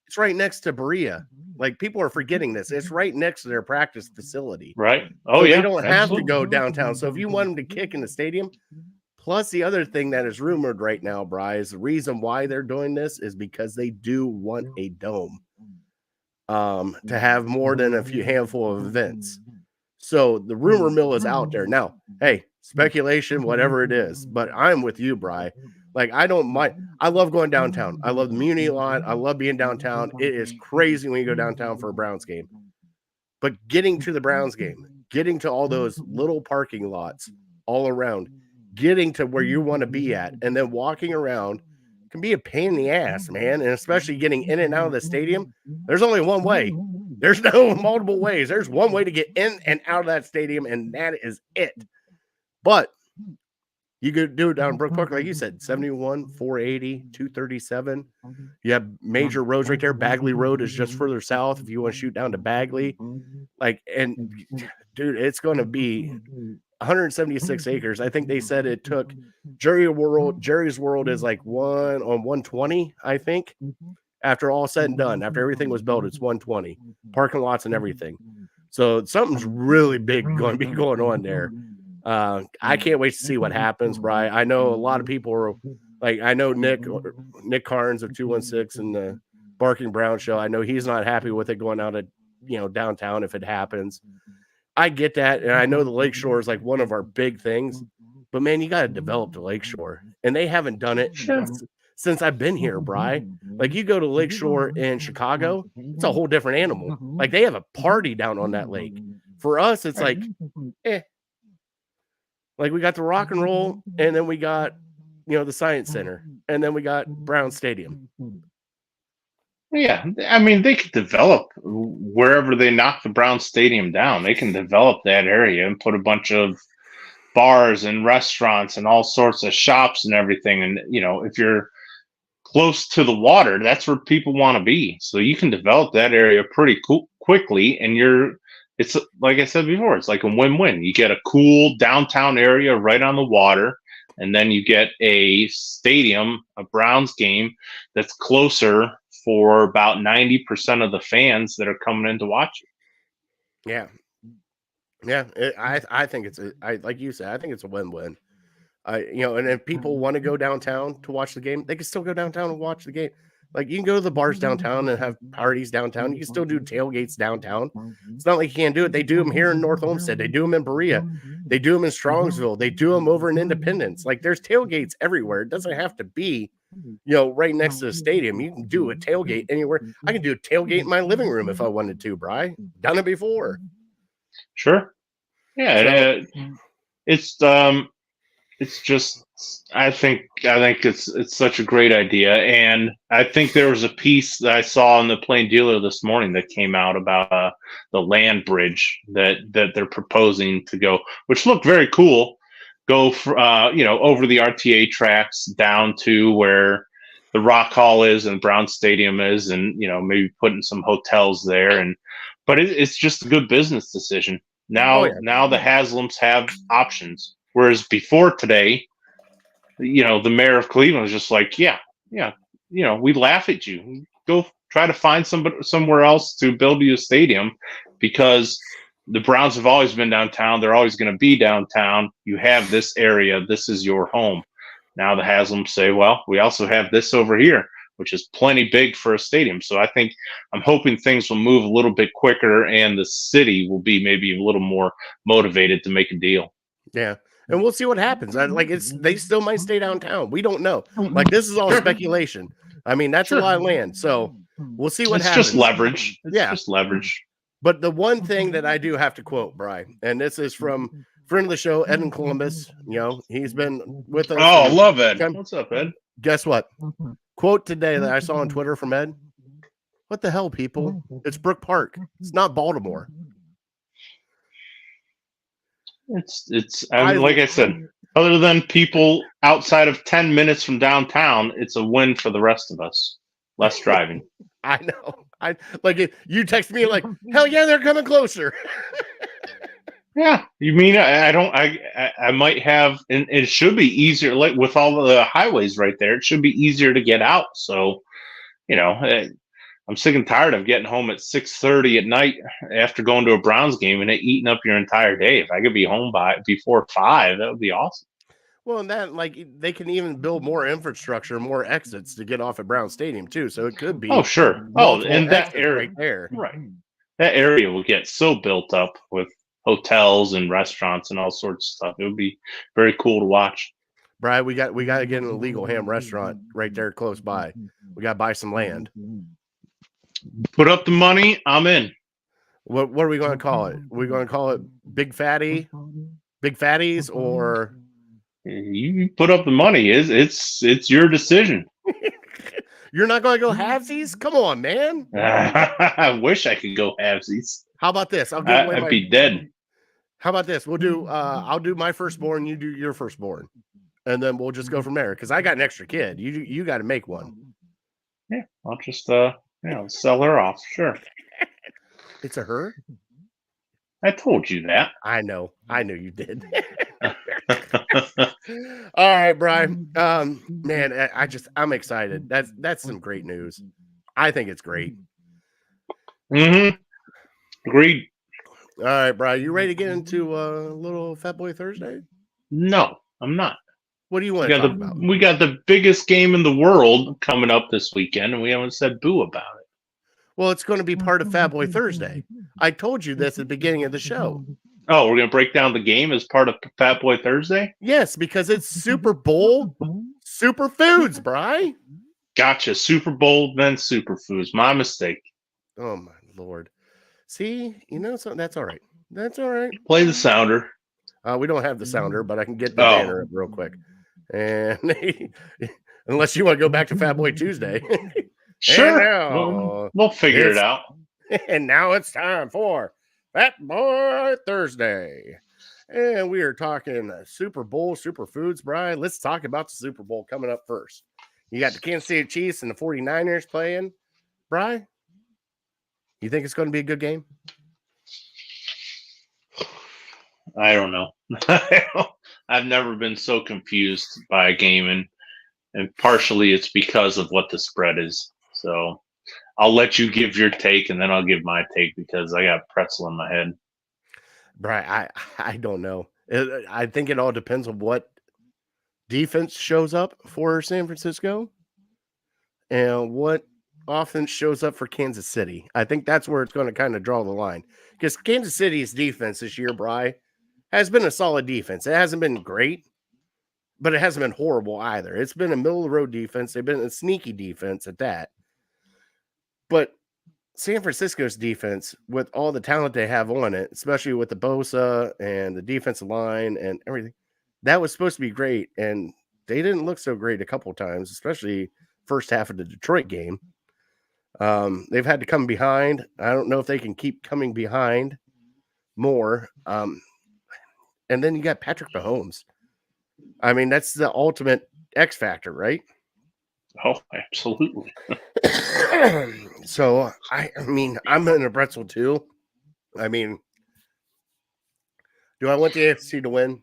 it's right next to Berea. Like, people are forgetting this. It's right next to their practice facility. Right. Oh, so yeah. They don't have to go downtown. So if you want them to kick in the stadium, plus the other thing that is rumored right now, Bri, is the reason why they're doing this is because they do want a dome to have more than a few handful of events. So the rumor mill is out there. Now, hey, speculation, whatever it is, but I'm with you, Bri. Like, I don't mind. I love going downtown. I love the Muni lot. I love being downtown. It is crazy when you go downtown for a Browns game. But getting to the Browns game, getting to all those little parking lots all around, getting to where you want to be at, and then walking around can be a pain in the ass, man. And especially getting in and out of the stadium. There's only one way. There's no multiple ways. There's one way to get in and out of that stadium, and that is it. But you could do it down in Brook Park, like you said, 71, 480, 237. You have major roads right there. Bagley Road is just further south if you want to shoot down to Bagley. Like, and dude, it's going to be 176 acres. I think they said it took Jerry's World is like 120, I think. After all said and done, after everything was built, it's 120. Parking lots and everything. So something's really big going to be going on there. I can't wait to see what happens, Bri. I know a lot of people are like, I know Nick Carnes of 216 and the Barking Brown show. I know he's not happy with it going out of, downtown if it happens. I get that. And I know the Lakeshore is like one of our big things, but man, you got to develop the Lakeshore, and they haven't done it since I've been here, Bri. Like, you go to Lakeshore in Chicago, it's a whole different animal. Like, they have a party down on that lake. For us, it's like, Like, we got the Rock and Roll, and then we got, the Science Center, and then we got Brown Stadium. Yeah, I mean, they could develop wherever they knock the Brown Stadium down. They can develop that area and put a bunch of bars and restaurants and all sorts of shops and everything. And, if you're close to the water, that's where people want to be. So you can develop that area pretty quickly, and it's like I said before, it's like a win-win. You get a cool downtown area right on the water, and then you get a stadium, a Browns game that's closer for about 90% of the fans that are coming in to watch it. Yeah. Yeah. I think like you said, I think it's a win-win. And if people want to go downtown to watch the game, they can still go downtown and watch the game. Like, you can go to the bars downtown and have parties downtown. You can still do tailgates downtown. It's not like you can't do it. They do them here in North Olmsted. They do them in Berea. They do them in Strongsville. They do them over in Independence. Like, there's tailgates everywhere. It doesn't have to be, right next to the stadium. You can do a tailgate anywhere. I can do a tailgate in my living room if I wanted to, Bri. Done it before. Sure. Yeah. It's just, I think it's such a great idea. And I think there was a piece that I saw in the Plain Dealer this morning that came out about the land bridge that they're proposing to go, which looked very cool. Go for, over the RTA tracks down to where the Rock Hall is and Brown Stadium is, and, maybe putting some hotels there. But it's just a good business decision. Now the Haslams have options. Whereas before today, the mayor of Cleveland was just like, we laugh at you. Go try to find somewhere else to build you a stadium, because the Browns have always been downtown. They're always going to be downtown. You have this area. This is your home. Now the Haslams say, well, we also have this over here, which is plenty big for a stadium. So I'm hoping things will move a little bit quicker, and the city will be maybe a little more motivated to make a deal. Yeah. And we'll see what happens. They still might stay downtown. We don't know. Like, this is all speculation. I mean, that's a lot of land. So we'll see what happens. It's just leverage. It's just leverage. But the one thing that I do have to quote, Bri, and this is from friend of the show, Ed in Columbus. He's been with us. Oh, love Ed. What's up, Ed? Guess what? Quote today that I saw on Twitter from Ed. What the hell, people? It's Brook Park. It's not Baltimore. Like I said, other than people outside of 10 minutes from downtown, it's a win for the rest of us. Less driving. I know. You text me like, hell yeah, they're coming closer. Yeah, you mean I might have, and it should be easier. Like, with all the highways right there, it should be easier to get out. So, I'm sick and tired of getting home at 6:30 at night after going to a Browns game and it eating up your entire day. If I could be home before 5, that would be awesome. Well, and that, they can even build more infrastructure, more exits to get off at Brown Stadium too. So it could be. Oh, sure. Oh, and that area right there, right? That area will get so built up with hotels and restaurants and all sorts of stuff. It would be very cool to watch. Brian, we got to get an illegal ham restaurant right there close by. We got to buy some land. Put up the money. I'm in. What are we going to call it? Are we going to call it Big Fatties, or You put up the money. It's your decision. You're not going to go halvesies? Come on, man. I wish I could go halvesies. How about this? I'll give away I'd be dead. How about this? We'll do. I'll do my firstborn. You do your firstborn, and then we'll just go from there. Because I got an extra kid. You got to make one. Yeah, I'll just sell her off. Sure. It's a her. I told you that. I know. I knew you did. All right, Brian. Man, I'm excited. That's some great news. I think it's great. Mm-hmm. Agreed. All right, Brian. You ready to get into a little Fat Boy Thursday? No, I'm not. What do you want to talk about? We got the biggest game in the world coming up this weekend, and we haven't said boo about it. Well, it's going to be part of Fat Boy Thursday. I told you this at the beginning of the show. Oh, we're going to break down the game as part of Fat Boy Thursday? Yes, because it's Superbowl Superfoods, Bri. Gotcha. Super Bowl, then Superfoods. My mistake. Oh, my Lord. See, so that's all right. That's all right. Play the sounder. We don't have the sounder, but I can get the banner up real quick. And unless you want to go back to Fat Boy Tuesday. Sure. We'll figure it out. And now it's time for Fat Boy Thursday. And we are talking Super Bowl Superfoods, Brian. Let's talk about the Super Bowl coming up first. You got the Kansas City Chiefs and the 49ers playing. Brian, you think it's going to be a good game? I don't know. I've never been so confused by a game, and partially it's because of what the spread is. So I'll let you give your take, and then I'll give my take because I got pretzel in my head. Brian, I don't know. I think it all depends on what defense shows up for San Francisco and what offense shows up for Kansas City. I think that's where it's going to kind of draw the line. Because Kansas City's defense this year, Bri, has been a solid defense. It hasn't been great, but it hasn't been horrible either. It's been a middle-of-the-road defense. They've been a sneaky defense at that. But San Francisco's defense, with all the talent they have on it, especially with the Bosa and the defensive line and everything, that was supposed to be great. And they didn't look so great a couple of times, especially first half of the Detroit game. They've had to come behind. I don't know if they can keep coming behind more. And then you got Patrick Mahomes. I mean, that's the ultimate X factor, right? Oh, absolutely. So, I mean, I'm in a pretzel too. I mean, do I want the AFC to win?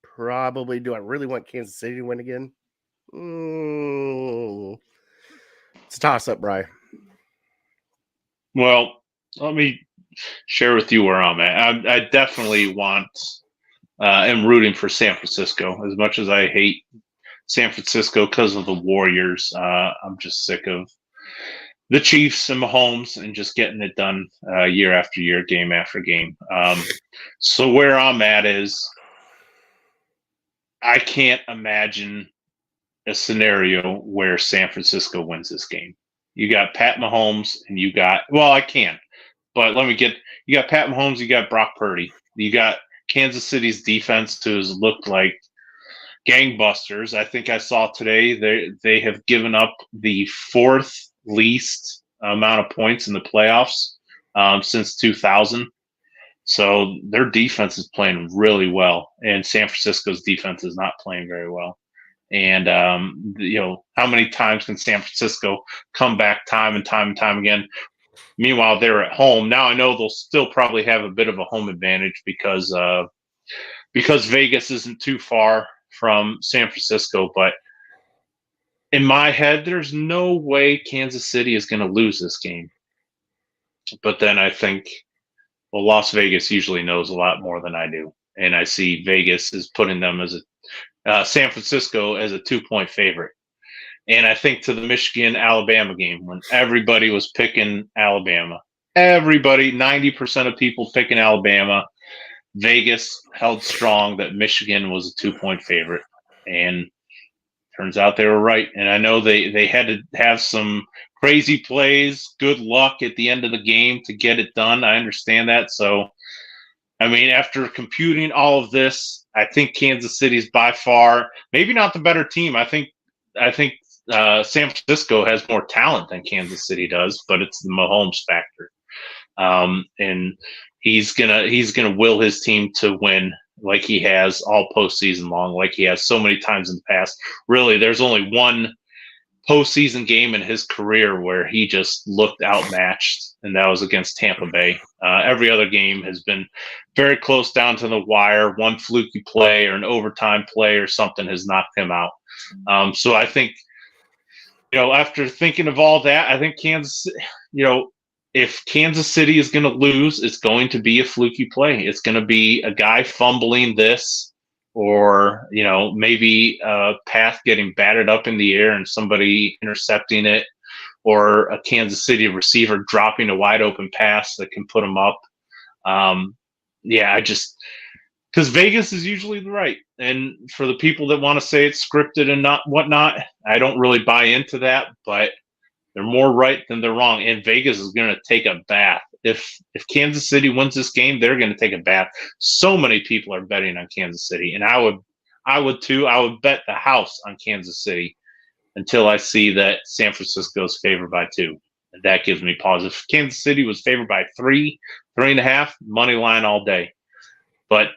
Probably. Do I really want Kansas City to win again? It's a toss-up, Brian. Well, let me share with you where I'm at. I definitely am rooting for San Francisco. As much as I hate San Francisco because of the Warriors, I'm just sick of the Chiefs and Mahomes and just getting it done year after year, game after game. So where I'm at is I can't imagine a scenario where San Francisco wins this game. You got Pat Mahomes and you got Pat Mahomes, you got Brock Purdy. You got Kansas City's defense who's looked like gangbusters. I think I saw today they have given up the fourth least amount of points in the playoffs since 2000. So their defense is playing really well, and San Francisco's defense is not playing very well. And how many times can San Francisco come back time and time again? Meanwhile, they're at home. Now I know they'll still probably have a bit of a home advantage because Vegas isn't too far from San Francisco. But in my head, there's no way Kansas City is going to lose this game. But then I think, well, Las Vegas usually knows a lot more than I do. And I see Vegas is putting them as San Francisco as a 2-point favorite. And I think to the Michigan-Alabama game, when everybody was picking Alabama, 90% of people picking Alabama, Vegas held strong that Michigan was a 2-point favorite. And turns out they were right. And I know they had to have some crazy plays, good luck at the end of the game to get it done. I understand that. So I mean, after computing all of this, I think Kansas City's by far maybe not the better team. I think San Francisco has more talent than Kansas City does, but it's the Mahomes factor. And he's gonna will his team to win like he has all postseason long, like he has so many times in the past. Really, there's only one postseason game in his career where he just looked outmatched, and that was against Tampa Bay. Every other game has been very close down to the wire. One fluky play or an overtime play or something has knocked him out. So I think, after thinking of all that, I think Kansas, if Kansas City is going to lose, it's going to be a fluky play. It's going to be a guy fumbling this, or maybe a pass getting batted up in the air and somebody intercepting it, or a Kansas City receiver dropping a wide open pass that can put them up. Because Vegas is usually right, and for the people that want to say it's scripted and not whatnot, I don't really buy into that, but they're more right than they're wrong, and Vegas is going to take a bath. If Kansas City wins this game, they're going to take a bath. So many people are betting on Kansas City, and I would too. I would bet the house on Kansas City until I see that San Francisco is favored by 2. And that gives me pause. If Kansas City was favored by 3, 3.5, money line all day. But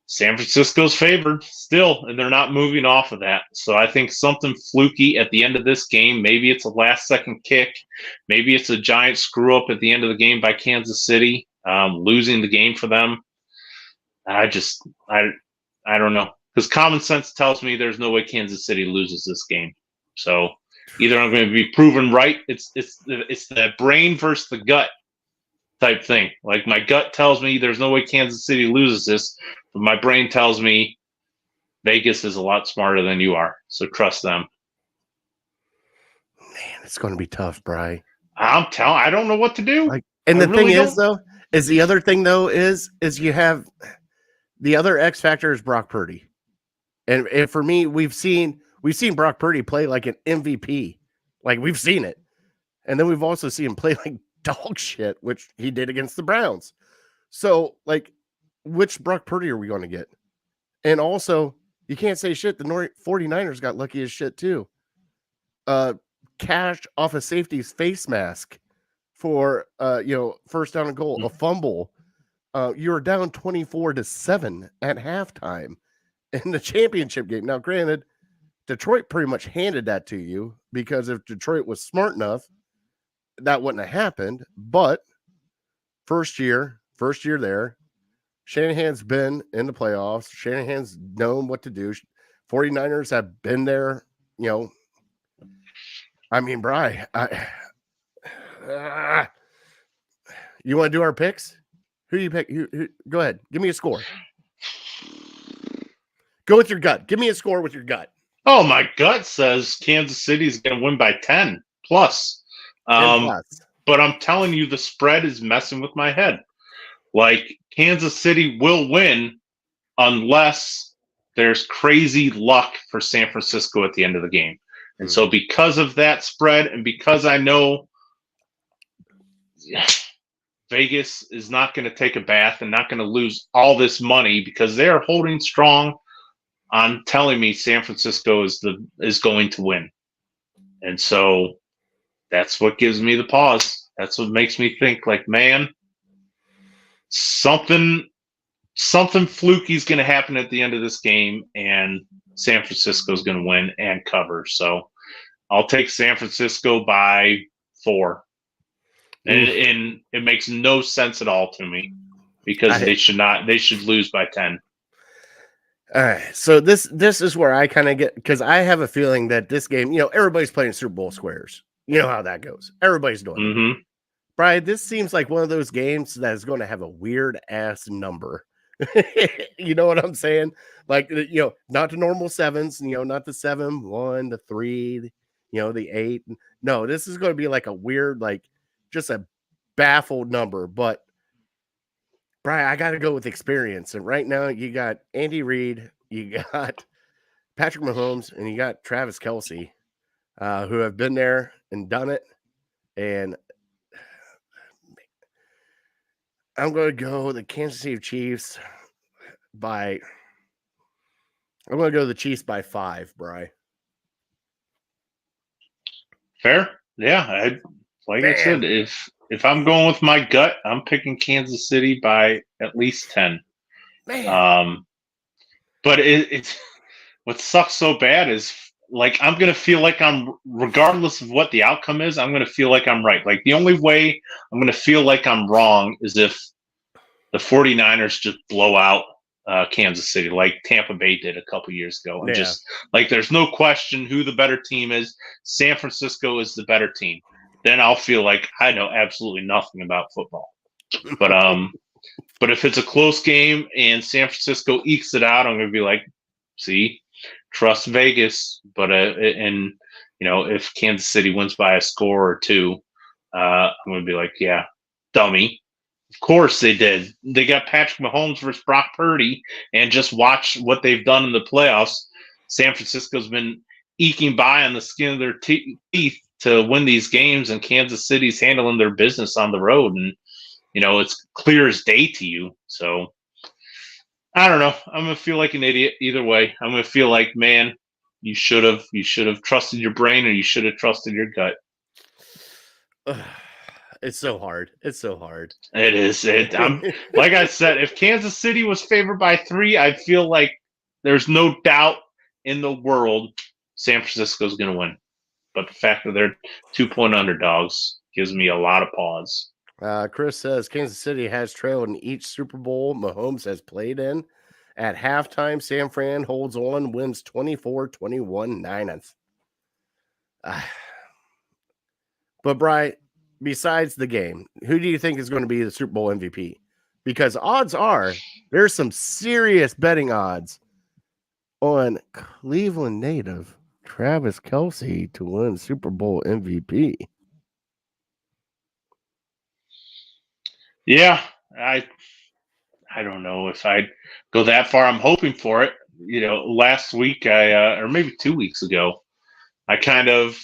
San Francisco's favored still, and they're not moving off of that. So I think something fluky at the end of this game. Maybe it's a last-second kick. Maybe it's a giant screw-up at the end of the game by Kansas City, losing the game for them. I don't know. Because common sense tells me there's no way Kansas City loses this game. So either I'm going to be proven right. It's the brain versus the gut type thing. Like, my gut tells me there's no way Kansas City loses this, but my brain tells me Vegas is a lot smarter than you are. So trust them. Man, it's going to be tough, Bri. I don't know what to do. And the thing is, though, the other thing is you have the other X factor is Brock Purdy. And for me, we've seen Brock Purdy play like an MVP. Like, we've seen it. And then we've also seen him play like dog shit, which he did against the Browns. So, like, which Brock Purdy are we going to get? And also, you can't say shit. The 49ers got lucky as shit, too. Cash off a safety's face mask for, first down and goal, a fumble. You were down 24-7 at halftime in the championship game. Now, granted, Detroit pretty much handed that to you, because if Detroit was smart enough, that wouldn't have happened. But first year there, Shanahan's been in the playoffs. Shanahan's known what to do. 49ers have been there, I mean, Bri, you want to do our picks? Who do you pick? Who, go ahead. Give me a score. Go with your gut. Give me a score with your gut. Oh, my gut says Kansas City is going to win by 10 plus. 10 plus. But I'm telling you, the spread is messing with my head. Like, Kansas City will win unless there's crazy luck for San Francisco at the end of the game. And so because of that spread, and because I know Vegas is not going to take a bath and not going to lose all this money, because they are holding strong on telling me San Francisco is going to win. And so that's what gives me the pause. That's what makes me think, like, man, something fluky is going to happen at the end of this game, and San Francisco is going to win and cover. So I'll take San Francisco by 4. And it makes no sense at all to me, because they should lose by 10. All right. So this is where I kind of get, because I have a feeling that this game, everybody's playing Super Bowl squares. You know how that goes. Everybody's doing it. Brian, this seems like one of those games that is going to have a weird ass number. You know what I'm saying? Like, not the normal 7s, not the 7, 1, the 3, the 8. No, this is going to be like a weird, like, just a baffled number. But Brian, I got to go with experience. And right now you got Andy Reid, you got Patrick Mahomes, and you got Travis Kelce, who have been there and done it. And I'm going to go the Kansas City Chiefs by. I'm going to go the Chiefs by 5, Bri. Fair. Yeah. I said, if I'm going with my gut, I'm picking Kansas City by at least 10. Man. But it's what sucks so bad is like I'm gonna feel like regardless of what the outcome is, I'm gonna feel like I'm right. Like the only way I'm gonna feel like I'm wrong is if the 49ers just blow out Kansas City like Tampa Bay did a couple years ago. And just like there's no question who the better team is. San Francisco is the better team. Then I'll feel like I know absolutely nothing about football. But if it's a close game and San Francisco ekes it out, I'm going to be like, see, trust Vegas. But and if Kansas City wins by a score or 2, I'm going to be like, yeah, dummy. Of course they did. They got Patrick Mahomes versus Brock Purdy, and just watch what they've done in the playoffs. San Francisco's been eking by on the skin of their teeth to win these games, and Kansas City's handling their business on the road. And it's clear as day to you. So I don't know. I'm gonna feel like an idiot either way. I'm gonna feel like, man, you should have trusted your brain, or you should have trusted your gut. It's so hard. It's so hard. It is. I'm like I said, if Kansas City was favored by 3, I'd feel like there's no doubt in the world San Francisco's gonna win. But the fact that they're 2-point underdogs gives me a lot of pause. Chris says Kansas City has trailed in each Super Bowl Mahomes has played in. At halftime, San Fran holds on, wins 24-21 Niners. But, Bri, besides the game, who do you think is going to be the Super Bowl MVP? Because odds are there's some serious betting odds on Cleveland native Travis Kelce to win Super Bowl MVP. Yeah, I don't know if I'd go that far. I'm hoping for it. Last week or maybe 2 weeks ago, I kind of,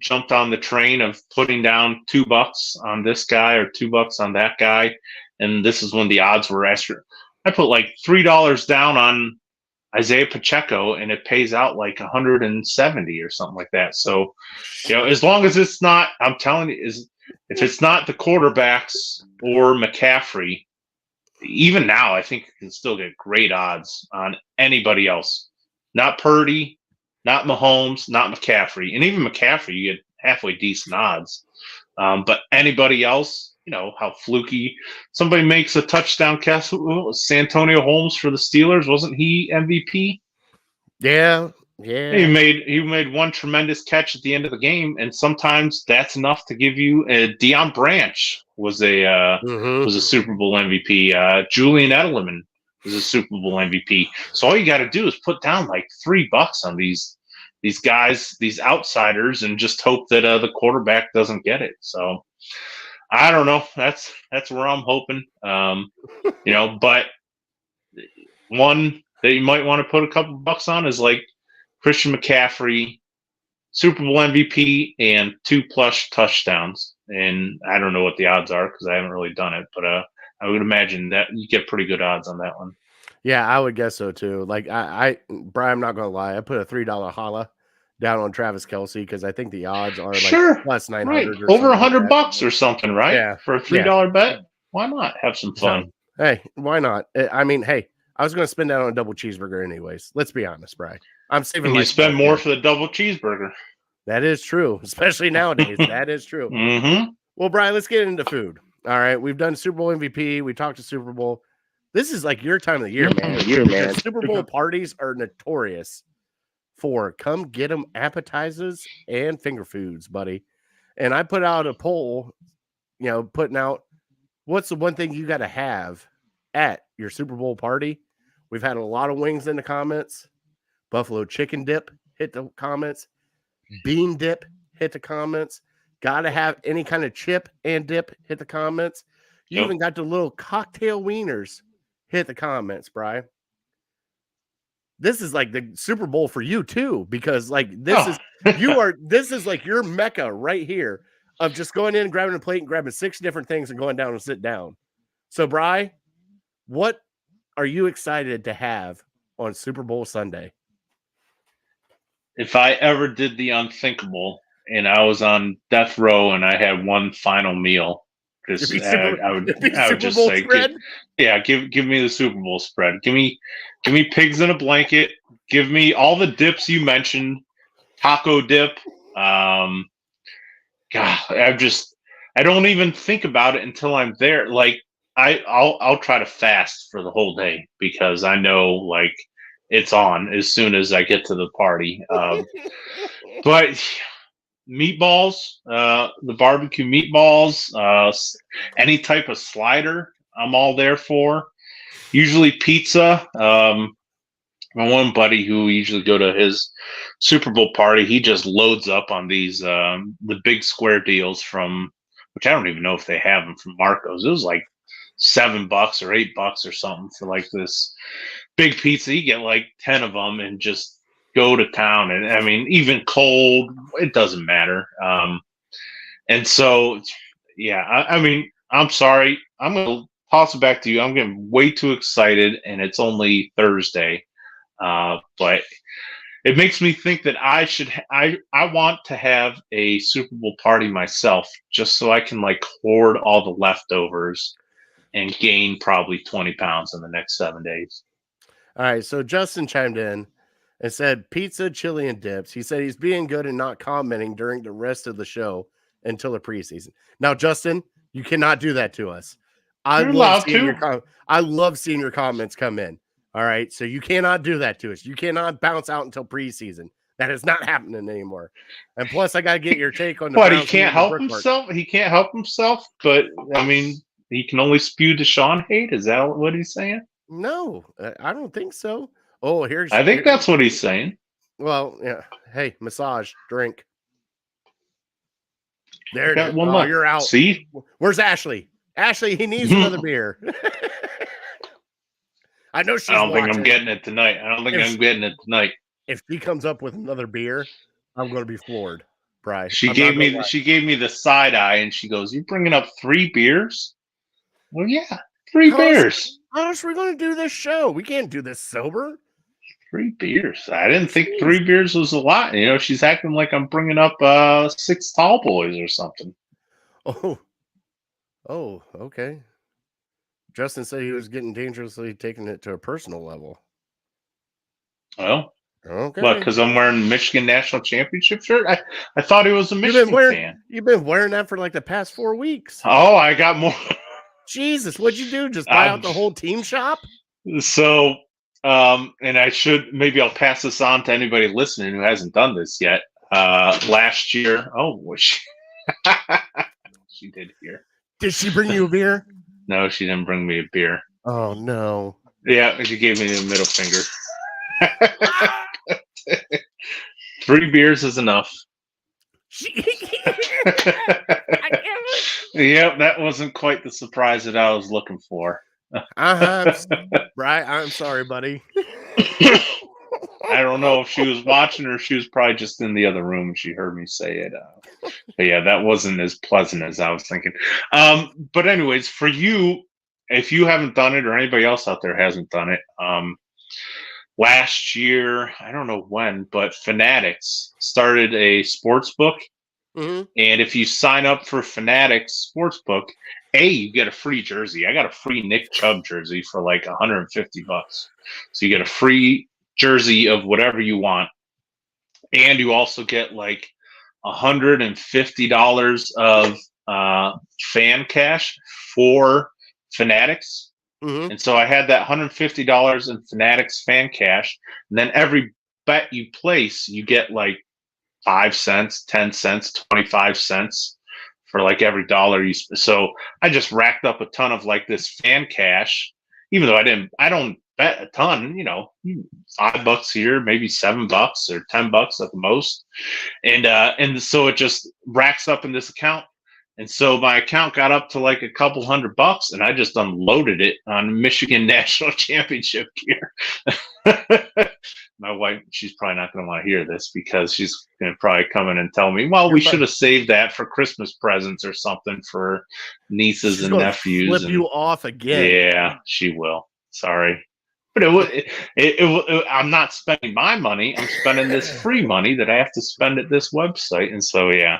jumped on the train of putting down $2 on this guy or $2 on that guy. And this is when the odds were extra. I put like $3 down on Isaiah Pacheco, and it pays out like 170 or something like that. So, as long as it's not, I'm telling you, if it's not the quarterbacks or McCaffrey, even now, I think you can still get great odds on anybody else. Not Purdy, not Mahomes, not McCaffrey. And even McCaffrey, you get halfway decent odds. But anybody else, how fluky. Somebody makes a touchdown catch. Santonio Holmes for the Steelers. Wasn't he MVP? Yeah. He made one tremendous catch at the end of the game, and sometimes that's enough to give you Deion Branch was a Super Bowl MVP. Julian Edelman was a Super Bowl MVP. So all you got to do is put down like $3 on these guys, these outsiders, and just hope that the quarterback doesn't get it. So I don't know. That's where I'm hoping. But one that you might want to put a couple bucks on is like Christian McCaffrey, Super Bowl MVP, and 2+ touchdowns. And I don't know what the odds are because I haven't really done it, but I would imagine that you get pretty good odds on that one. Yeah, I would guess so too. Like Brian, I'm not gonna lie, I put a $3 holla down on Travis Kelce because I think the odds are like plus 900 right. or over $100 $100 or something, right? Yeah, for a $3 bet. Why not have some fun? So, hey, why not? I mean, hey, I was gonna spend that on a double cheeseburger anyways. Let's be honest, Brian. I'm saving. You spend more for the double cheeseburger. That is true, especially nowadays. That is true. Mm-hmm. Well, Brian, let's get into food. All right, we've done Super Bowl MVP. We talked to Super Bowl. This is like your time of the year, man. Super Bowl parties are notorious for come get them appetizers and finger foods, buddy. And I put out a poll, putting out what's the one thing you got to have at your Super Bowl party. We've had a lot of wings in the comments. Buffalo chicken dip hit the comments. Bean dip hit the comments. Got to have any kind of chip and dip hit the comments. You even got the little cocktail wieners hit the comments, Brian. This is like the Super Bowl for you too, because like this is like your mecca right here of just going in, grabbing a plate and grabbing 6 different things and going down and sit down. So, Bri, what are you excited to have on Super Bowl Sunday? If I ever did the unthinkable and I was on death row and I had one final meal, just I would Super just Bowl say, spread? give me the Super Bowl spread. Give me pigs in a blanket. Give me all the dips you mentioned. Taco dip. God, I don't even think about it until I'm there. Like I'll try to fast for the whole day because I know like it's on as soon as I get to the party. But meatballs, the barbecue meatballs, any type of slider, I'm all there for. Usually pizza. My one buddy who usually go to his Super Bowl party, he just loads up on these the big square deals from, which I don't even know if they have them, from Marco's. It was like $7 or $8 or something for like this big pizza. You get like 10 of them and just go to town. And I mean, even cold, it doesn't matter. And so, yeah, I mean, I'm sorry. I'm going to toss it back to you. I'm getting way too excited, and it's only Thursday. But it makes me think that I want to have a Super Bowl party myself, just so I can like hoard all the leftovers and gain probably 20 pounds in the next 7 days. All right. So Justin chimed in and said pizza, chili, and dips. He said he's being good and not commenting during the rest of the show until the preseason. Now, Justin, you cannot do that to us. I love seeing your comments come in. All right. So you cannot do that to us. You cannot bounce out until preseason. That is not happening anymore. And plus, I got to get your take on the But he can't help himself. He can't help himself. But I mean, he can only spew Deshaun hate. Is that what he's saying? No, I don't think so. Oh, I think that's what he's saying. Well, yeah. Hey, massage, drink. There it Got is. one Oh, left. you're out. See? Where's Ashley? Ashley, he needs another beer. I know she's I don't think watching. I'm getting it tonight. If she comes up with another beer, I'm going to be floored. Bri. She gave me the side eye, and she goes, "You bringing up 3 beers?" Well, yeah, 3 beers. How else are we going to do this show? We can't do this sober. 3 beers. I didn't think 3 beers was a lot. You know, she's acting like I'm bringing up 6 tall boys or something. Oh, okay. Justin said he was getting dangerously taking it to a personal level. Well, okay. What, because I'm wearing Michigan National Championship shirt? I thought he was a Michigan fan. You've been wearing that for like the past 4 weeks. Oh, I got more. Jesus, what'd you do? Just buy out the whole team shop? So, and maybe I'll pass this on to anybody listening who hasn't done this yet. Last year, she did here. Did she bring you a beer? No, she didn't bring me a beer. Oh, no. Yeah, she gave me the middle finger. 3 beers is enough. Yep, that wasn't quite the surprise that I was looking for. Right, I'm sorry, buddy. I don't know if she was watching or she was probably just in the other room and she heard me say it. But yeah, that wasn't as pleasant as I was thinking. But anyways, for you, if you haven't done it or anybody else out there hasn't done it, last year, I don't know when, but Fanatics started a sports book. Mm-hmm. And if you sign up for Fanatics Sportsbook, you get a free jersey. I got a free Nick Chubb jersey for like $150. So you get a free jersey of whatever you want. And you also get like $150 of fan cash for Fanatics. Mm-hmm. And so I had that $150 in Fanatics fan cash. And then every bet you place, you get like 5 cents, 10 cents, 25 cents for like every dollar you spend. So I just racked up a ton of like this fan cash, even though I don't bet a ton, $5 here, maybe $7 or $10 at the most. And so it just racks up in this account. And so my account got up to like a couple $100 and I just unloaded it on Michigan National Championship gear. my wife, she's probably not going to want to hear this because she's going to probably come in and tell me, well, we should have saved that for Christmas presents or something for nieces and nephews. Flip you off again. Yeah, she will. Sorry. But I'm not spending my money. I'm spending this free money that I have to spend at this website. And so, yeah,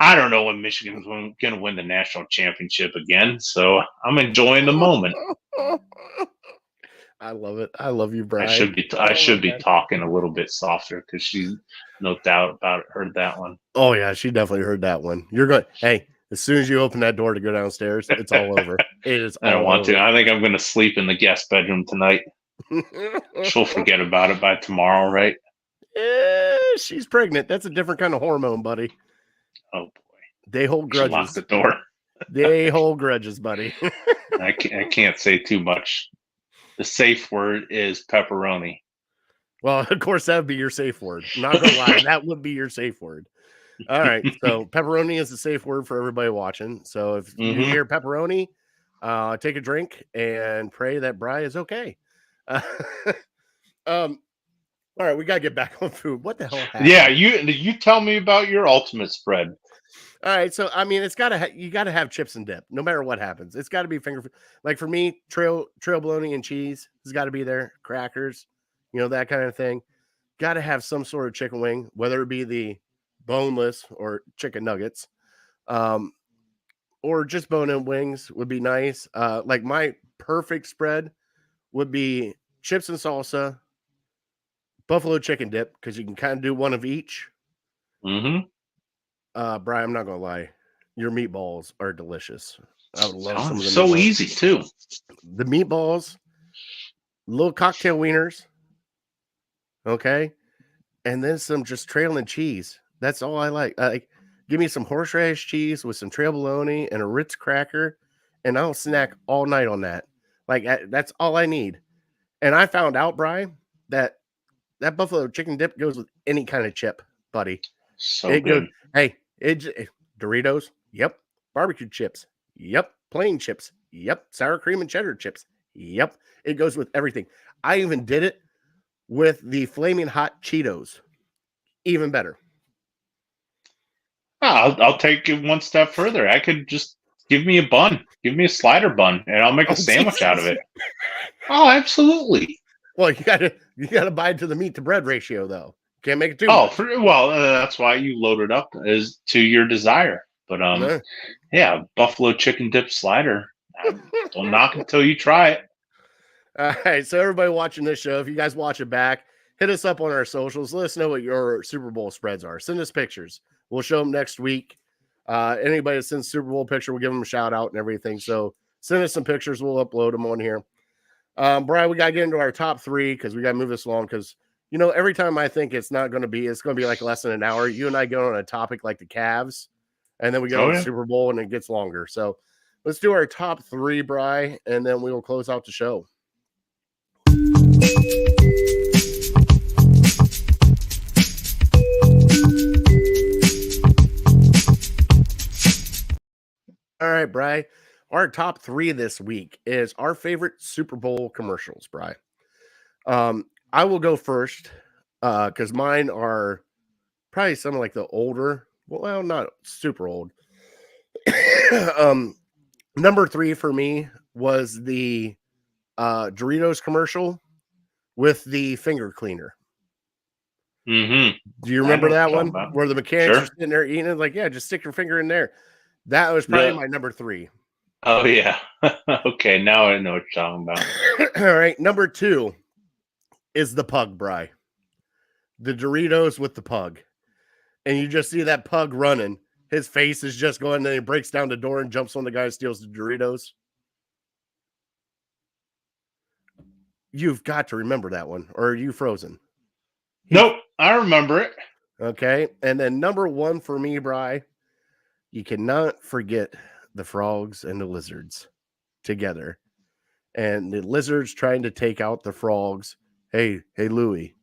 I don't know when Michigan's going to win the national championship again. So I'm enjoying the moment. I love it. I love you, Brian. I should be talking a little bit softer because she, no doubt about it, heard that one. Oh yeah, she definitely heard that one. You're going. Hey, as soon as you open that door to go downstairs, it's all over. It is. I don't want to. I think I'm going to sleep in the guest bedroom tonight. She'll forget about it by tomorrow, right? She's pregnant. That's a different kind of hormone, buddy. Oh boy, they hold grudges. Lock the door. They hold grudges, buddy. I can't say too much. The safe word is pepperoni. Well, of course, that would be your safe word. I'm not going to lie. That would be your safe word. All right. So pepperoni is the safe word for everybody watching. So if you hear pepperoni, take a drink and pray that Bri is okay. All right. We got to get back on food. What the hell happened? Yeah. You tell me about your ultimate spread. All right, so I mean, you got to have chips and dip, no matter what happens. It's got to be finger, like for me, trail bologna and cheese has got to be there. Crackers, that kind of thing. Got to have some sort of chicken wing, whether it be the boneless or chicken nuggets, or just bone-in wings would be nice. Like my perfect spread would be chips and salsa, buffalo chicken dip, because you can kind of do one of each. Mm-hmm. Brian, I'm not gonna lie, your meatballs are delicious. I would love some of them. So easy too. The meatballs, little cocktail wieners, okay, and then some just trailing cheese. That's all I like. Give me some horseradish cheese with some trail bologna and a Ritz cracker, and I'll snack all night on that. Like that's all I need. And I found out, Brian, that buffalo chicken dip goes with any kind of chip, buddy. So it good. Goes, hey, Doritos, yep. Barbecue chips, yep. Plain chips, yep. Sour cream and cheddar chips, yep. It goes with everything. I even did it with the flaming hot Cheetos. Even better. I'll take it one step further. I could just give me a bun. Give me a slider bun, and I'll make a sandwich out of it. Oh, absolutely. Well, you gotta buy to the meat to bread ratio, though. Can't make it too. That's why you load it up is to your desire. But yeah, buffalo chicken dip slider. Don't knock it until you try it. All right, so everybody watching this show, if you guys watch it back, hit us up on our socials. Let us know what your Super Bowl spreads are. Send us pictures. We'll show them next week. Anybody that sends Super Bowl picture, we'll give them a shout out and everything. So send us some pictures. We'll upload them on here. Brian, we got to get into our top three because we got to move this along because, every time I think it's going to be like less than an hour, you and I go on a topic like the Cavs, and then we go to the Super Bowl and it gets longer. So let's do our top three, Bri, and then we will close out the show. All right, Bri. Our top three this week is our favorite Super Bowl commercials, Bri. I will go first because mine are probably some of like the older, well, not super old. Number three for me was the Doritos commercial with the finger cleaner. Mm-hmm. Do you remember that one where the mechanics are sitting there eating it? Like, yeah, just stick your finger in there. That was probably my number three. Oh, yeah. Okay, now I know what you're talking about. All right, number two is the pug, Bri. The Doritos with the pug. And you just see that pug running. His face is just going, then he breaks down the door and jumps on the guy and steals the Doritos. You've got to remember that one. Or are you frozen? Nope, I remember it. Okay, and then number one for me, Bri, you cannot forget the frogs and the lizards together. And the lizards trying to take out the frogs. Hey, Louie,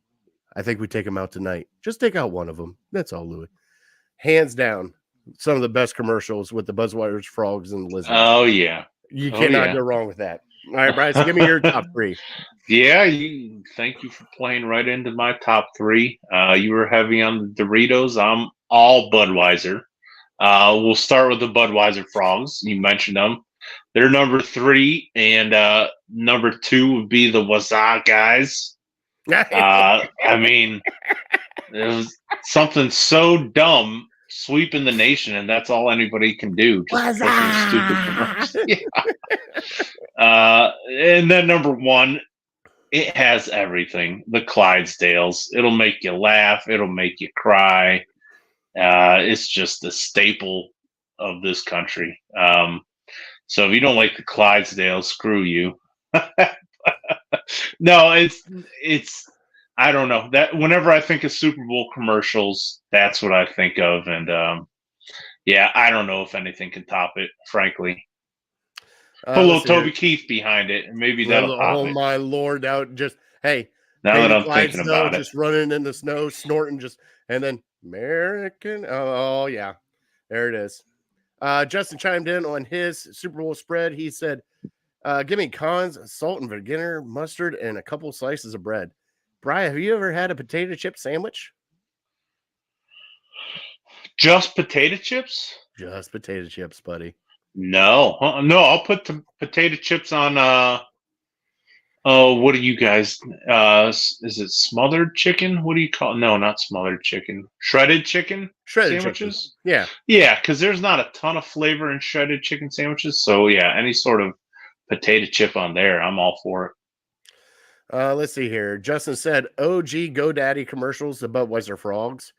I think we take them out tonight. Just take out one of them. That's all, Louie. Hands down, some of the best commercials with the Buzzwires, frogs, and lizards. Oh, yeah. You cannot go wrong with that. All right, Brian. So give me your top three. Yeah, thank you for playing right into my top three. You were heavy on the Doritos. I'm all Budweiser. We'll start with the Budweiser Frogs. You mentioned them. They're number three, and number two would be the Waza guys. I mean, it was something so dumb sweeping the nation, and that's all anybody can do. Just because of the stupid commercials. Yeah. And then number one, it has everything. The Clydesdales. It'll make you laugh. It'll make you cry. It's just a staple of this country. So if you don't like the Clydesdales, screw you. No, it's I don't know. That whenever I think of Super Bowl commercials, that's what I think of. And yeah, I don't know if anything can top it, frankly. Put a little Toby Keith behind it, and maybe that'll pop it. Oh my Lord! Out just hey. Now that I'm thinking about it, just running in the snow, snorting, and then American. Oh yeah, there it is. Justin chimed in on his Super Bowl spread. He said, "Give me cons, salt and vinegar, mustard, and a couple slices of bread." Brian, have you ever had a potato chip sandwich? Just potato chips? Just potato chips, buddy. No, no. I'll put the potato chips on. What do you guys? Is it smothered chicken? What do you call? No, not smothered chicken. Shredded chicken. Shredded sandwiches. Chicken. Yeah, because there's not a ton of flavor in shredded chicken sandwiches. So yeah, any sort of potato chip on there, I'm all for it. Let's see here. Justin said OG GoDaddy commercials, the Budweiser Frogs.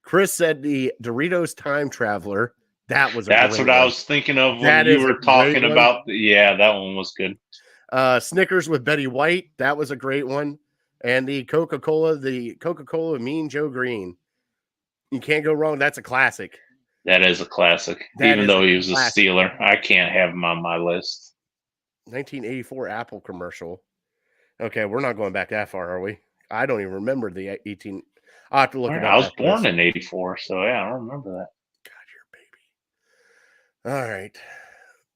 Chris said the Doritos Time Traveler. That's what I was thinking of when you were talking about. Yeah, that one was good. Snickers with Betty White. That was a great one. And the Coca-Cola Mean Joe Green. You can't go wrong. That's a classic. That is a classic. Even though he was a Steeler, I can't have him on my list. 1984 Apple commercial. Okay, we're not going back that far, are we? I don't even remember the 18. I'll have to look it up. I was born in 84, so yeah, I don't remember that. God, you're a baby. All right.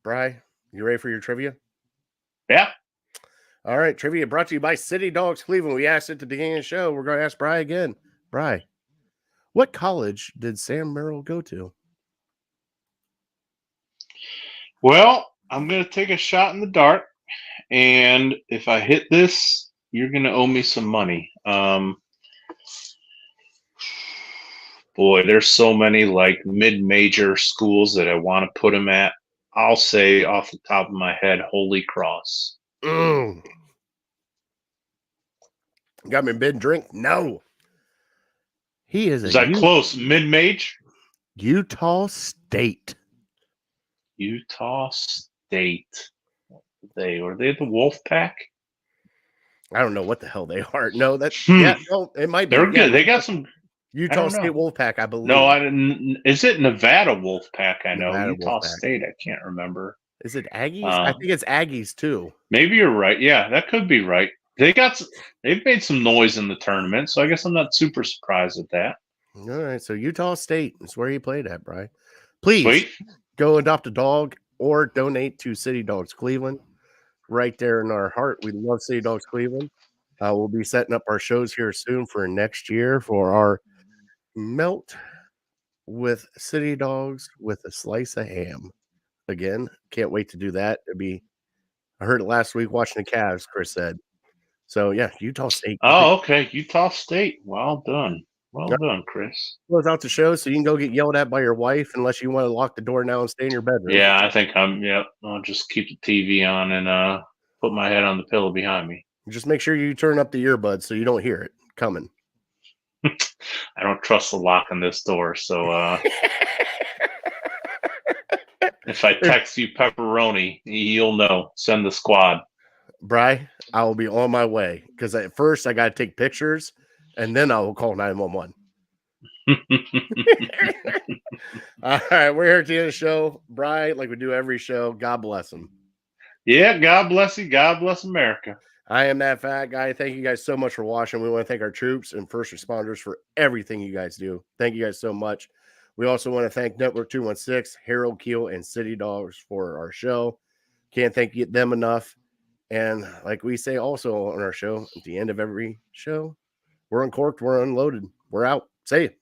Bri, you ready for your trivia? Yeah. All right, trivia brought to you by City Dogs Cleveland. We asked at the beginning of the show. We're going to ask Bri again. Bri, what college did Sam Merrill go to? Well, I'm going to take a shot in the dark. And if I hit this, you're going to owe me some money. Boy, there's so many like mid-major schools that I want to put him at. I'll say off the top of my head, Holy Cross. Got me mid-drink? No. He is that close? Mid-mage? Utah State. Utah State. Were they the Wolf Pack? I don't know what the hell they are. No, that's yeah, no, it might be. They're good. They got some Utah State Wolf Pack, I believe. No, I didn't. Is it Nevada Wolf Pack? I know Nevada Utah State. I can't remember. Is it Aggies? I think it's Aggies too. Maybe you're right. Yeah, that could be right. They've made some noise in the tournament, so I guess I'm not super surprised at that. All right, so Utah State is where he played at, Brian. Please go adopt a dog or donate to City Dogs Cleveland. Right there in our heart. We love City Dogs Cleveland. We'll be setting up our shows here soon for next year for our melt with City Dogs with a slice of ham. Again, can't wait to do that. I heard it last week watching the Cavs, Chris said. So yeah, Utah State. Oh, okay. Utah State. Well done. Well done, Chris. Close out the show so you can go get yelled at by your wife unless you want to lock the door now and stay in your bedroom. Yeah, I think I'll just keep the TV on and put my head on the pillow behind me. Just make sure you turn up the earbuds so you don't hear it coming. I don't trust the lock on this door, so if I text you pepperoni, you'll know. Send the squad. Bri, I will be on my way because at first I got to take pictures and then I will call 911. All right, we're here at the end of the show. Bri, like we do every show, God bless him. Yeah, God bless you. God bless America. I am that fat guy. Thank you guys so much for watching. We want to thank our troops and first responders for everything you guys do. Thank you guys so much. We also want to thank Network 216, Harold Kheel, and City Dogs for our show. Can't thank them enough. And like we say also on our show, at the end of every show, we're uncorked, we're unloaded, we're out. Say it.